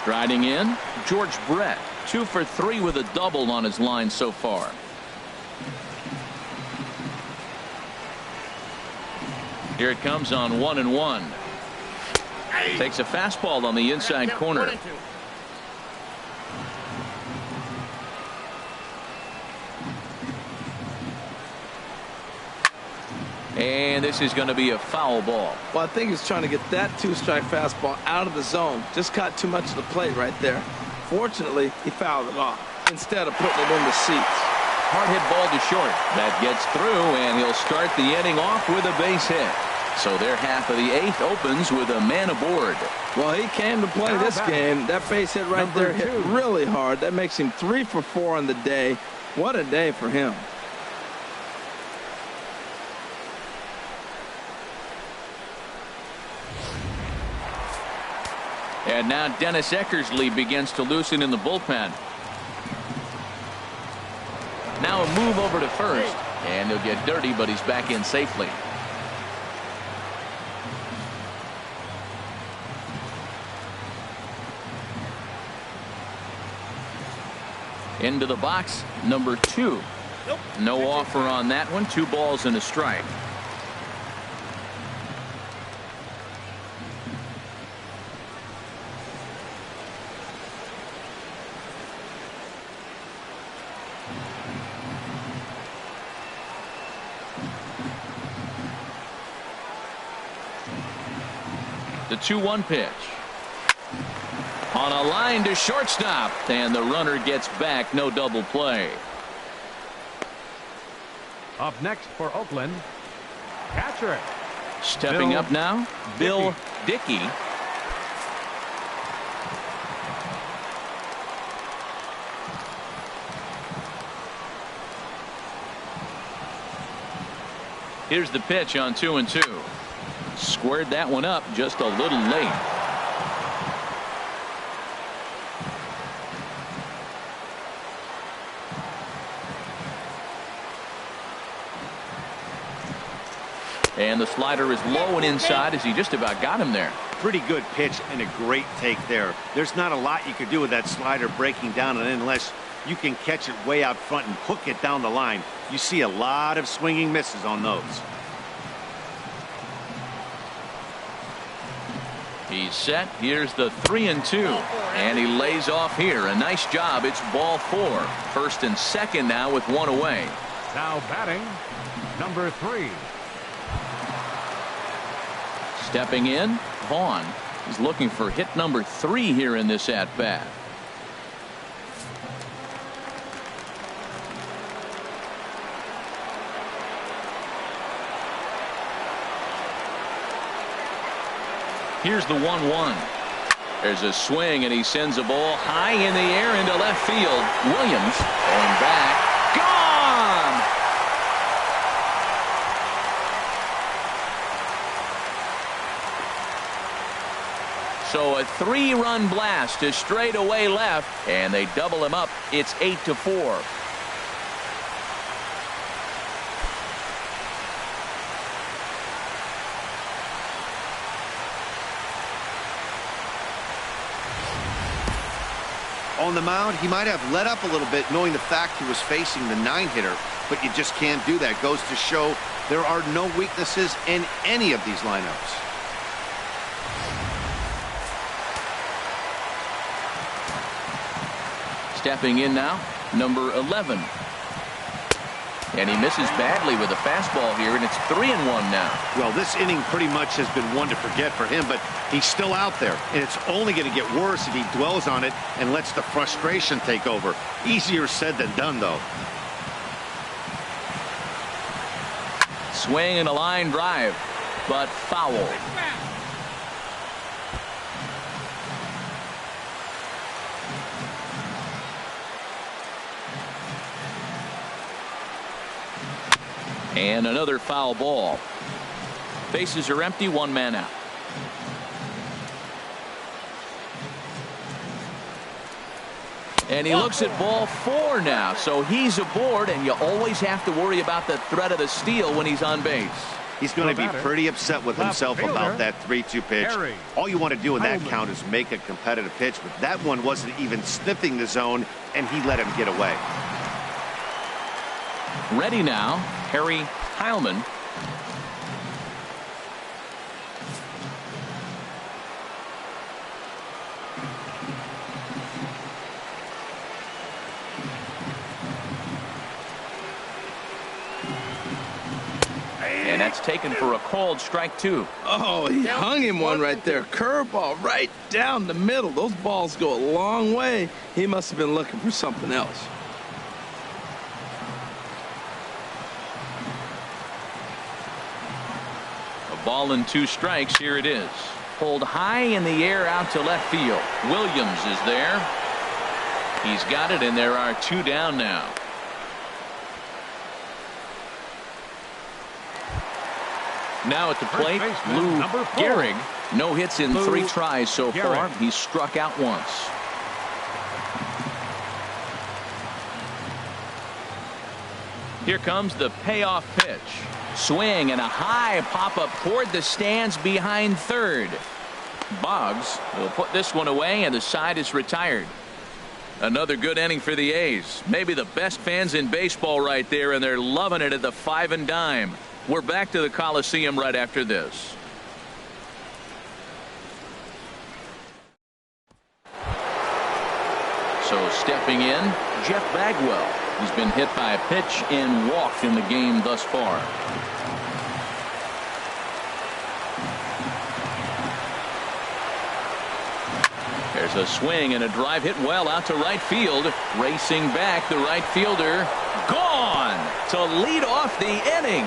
Striding in, George Brett, 2 for 3 with a double on his line so far. Here it comes on 1-1. Takes a fastball on the inside corner. And this is going to be a foul ball. Well, I think he's trying to get that 2-strike fastball out of the zone. Just caught too much of the plate right there. Fortunately, he fouled it off instead of putting it in the seats. Hard hit ball to short. That gets through, and he'll start the inning off with a base hit. So their half of the 8th opens with a man aboard. Well, he came to play this game. That base hit right there hit really hard. That makes him 3 for 4 on the day. What a day for him. And now Dennis Eckersley begins to loosen in the bullpen. Now a move over to first, and he'll get dirty, but he's back in safely. Into the box, number 2. No offer on that one. 2 balls and a strike. The 2-1 pitch. On a line to shortstop, and the runner gets back. No double play. Up next for Oakland, catcher. Stepping up now, Bill Dickey. Here's the pitch on 2-2. Squared that one up just a little late. And the slider is low and inside as he just about got him there. Pretty good pitch and a great take there. There's not a lot you could do with that slider breaking down, and unless you can catch it way out front and hook it down the line, you see a lot of swinging misses on those. He's set. Here's the 3-2, and he lays off here. A nice job. It's ball 4. First and second now with 1 away. Now batting, number 3. Stepping in, Vaughn. He's looking for hit number 3 here in this at-bat. Here's the 1-1. There's a swing, and he sends a ball high in the air into left field. Williams going back. Gone! So a 3-run blast to straightaway left, and they double him up. It's 8-4. On the mound, he might have let up a little bit knowing the fact he was facing the 9-hitter, but you just can't do that. Goes to show there are no weaknesses in any of these lineups. Stepping in now, number 11. And he misses badly with a fastball here, and it's 3-1 now. Well, this inning pretty much has been one to forget for him, but he's still out there, and it's only going to get worse if he dwells on it and lets the frustration take over. Easier said than done, though. Swing and a line drive, but foul. And another foul ball. Bases are empty, 1 man out. And he looks at ball 4 now, so he's aboard, and you always have to worry about the threat of the steal when he's on base. He's going to be pretty upset with himself about that 3-2 pitch. All you want to do in that count is make a competitive pitch, but that one wasn't even sniffing the zone, and he let him get away. Ready now, Harry Heilman. And that's taken for a called strike 2. Oh, he hung him one right there. Curveball right down the middle. Those balls go a long way. He must have been looking for something else. A ball and 2 strikes. Here it is. Pulled high in the air out to left field. Williams is there. He's got it, and there are 2 down now. Now at the plate, Lou Gehrig. No hits in 3 tries so far. He's struck out once. Here comes the payoff pitch. Swing and a high pop-up toward the stands behind third. Boggs will put this one away, and the side is retired. Another good inning for the A's. Maybe the best fans in baseball right there, and they're loving it at the 5 and dime. We're back to the Coliseum right after this. So stepping in, Jeff Bagwell. He's been hit by a pitch and walked in the game thus far. There's a swing and a drive hit well out to right field. Racing back, the right fielder gone to lead off the inning.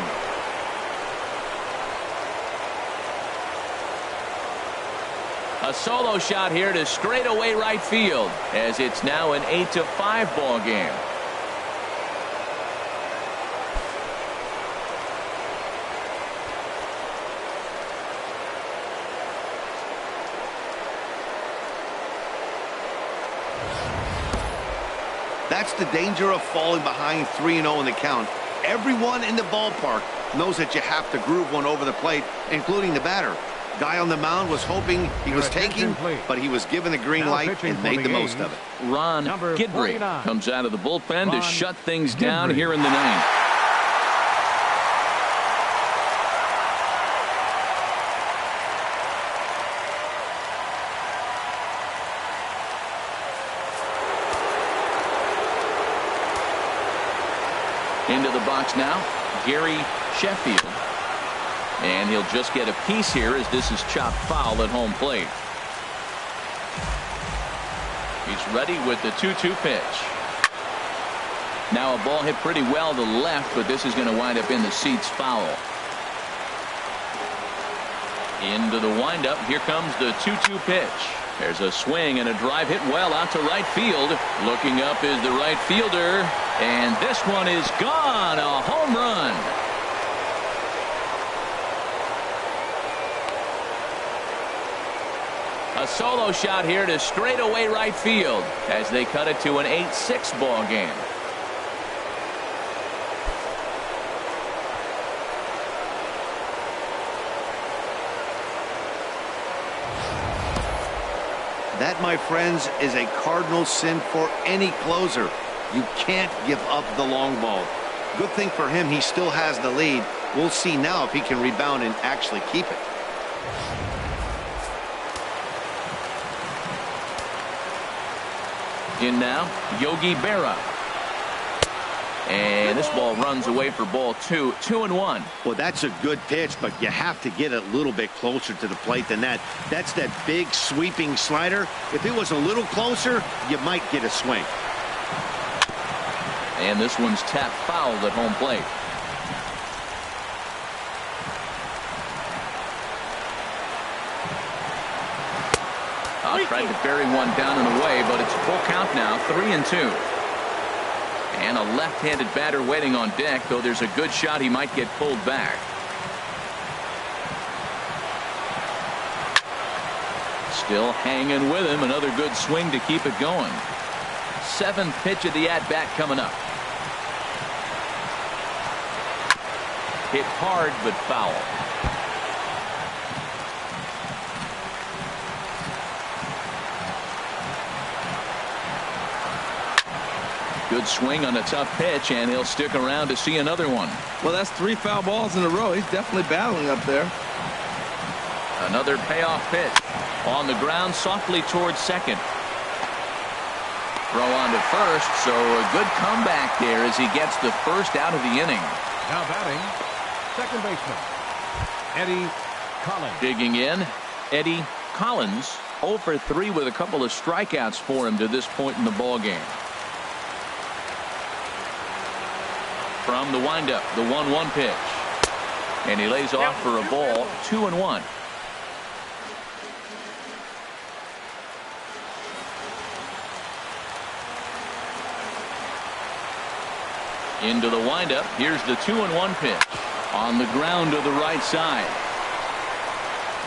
A solo shot here to straightaway right field, as it's now an 8-5 ball game. That's the danger of falling behind 3-0 in the count. Everyone in the ballpark knows that you have to groove one over the plate, including the batter. Guy on the mound was hoping he was taking, but he was given the green light and made the most of it. Ron Guidry comes out of the bullpen to shut things down here in the 9th. Into the box now, Gary Sheffield. And he'll just get a piece here as this is chopped foul at home plate. He's ready with the 2-2 pitch. Now a ball hit pretty well to the left, but this is going to wind up in the seats foul. Into the windup. Here comes the 2-2 pitch. There's a swing and a drive hit well out to right field. Looking up is the right fielder. And this one is gone. A home run. A solo shot here to straightaway right field as they cut it to an 8-6 ball game. That, my friends, is a cardinal sin for any closer. You can't give up the long ball. Good thing for him, he still has the lead. We'll see now if he can rebound and actually keep it. In now, Yogi Berra. And this ball runs away for ball 2. 2-1. Well, that's a good pitch, but you have to get a little bit closer to the plate than that. That's that big sweeping slider. If it was a little closer, you might get a swing. And this one's tapped fouled at home plate. Tried to bury one down and away, but it's full count now, 3-2. And a left-handed batter waiting on deck, though there's a good shot he might get pulled back. Still hanging with him. Another good swing to keep it going. 7th pitch of the at-bat coming up. Hit hard but foul. Good swing on a tough pitch, and he'll stick around to see another one. Well, that's 3 foul balls in a row. He's definitely battling up there. Another payoff pitch. On the ground softly towards second. Throw on to first, so a good comeback there as he gets the first out of the inning. Now batting, second baseman, Eddie Collins. Digging in, Eddie Collins, 0 for 3 with a couple of strikeouts for him to this point in the ball game. From the windup, the 1-1 pitch. And he lays off for a ball, 2-1. Into the windup. Here's the 2-1 pitch. On the ground to the right side.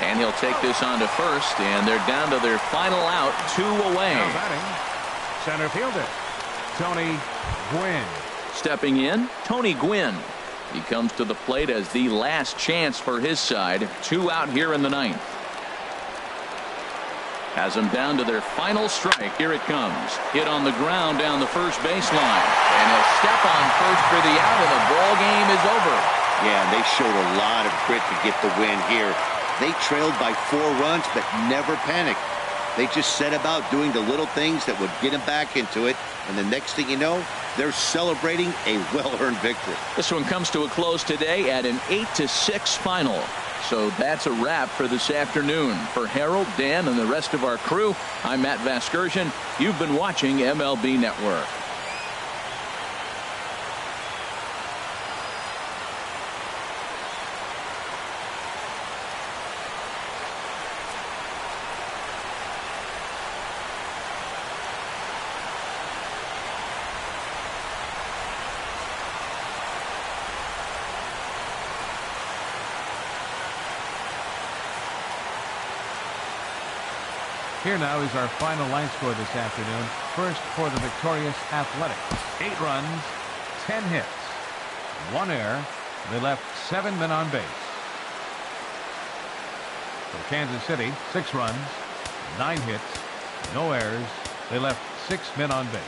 And he'll take this on to first, and they're down to their final out, 2 away. Now batting, center fielder, Tony Gwynn. Stepping in, Tony Gwynn. He comes to the plate as the last chance for his side. 2 out here in the 9th. Has them down to their final strike. Here it comes. Hit on the ground down the first baseline. And he'll step on first for the out, and the ball game is over. Yeah, and they showed a lot of grit to get the win here. They trailed by 4 runs, but never panicked. They just set about doing the little things that would get them back into it. And the next thing you know, they're celebrating a well-earned victory. This one comes to a close today at an 8-6 final. So that's a wrap for this afternoon. For Harold, Dan, and the rest of our crew, I'm Matt Vasgersian. You've been watching MLB Network. Here now is our final line score this afternoon. First for the victorious Athletics. 8 runs, 10 hits, 1 error. They left 7 men on base. For Kansas City, 6 runs, 9 hits, no errors. They left 6 men on base.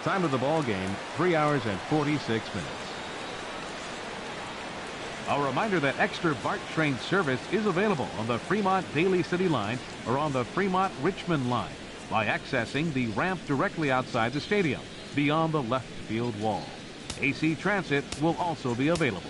Time of the ball game, 3 hours and 46 minutes. A reminder that extra BART train service is available on the Fremont Daly City line or on the Fremont Richmond line by accessing the ramp directly outside the stadium beyond the left field wall. AC Transit will also be available.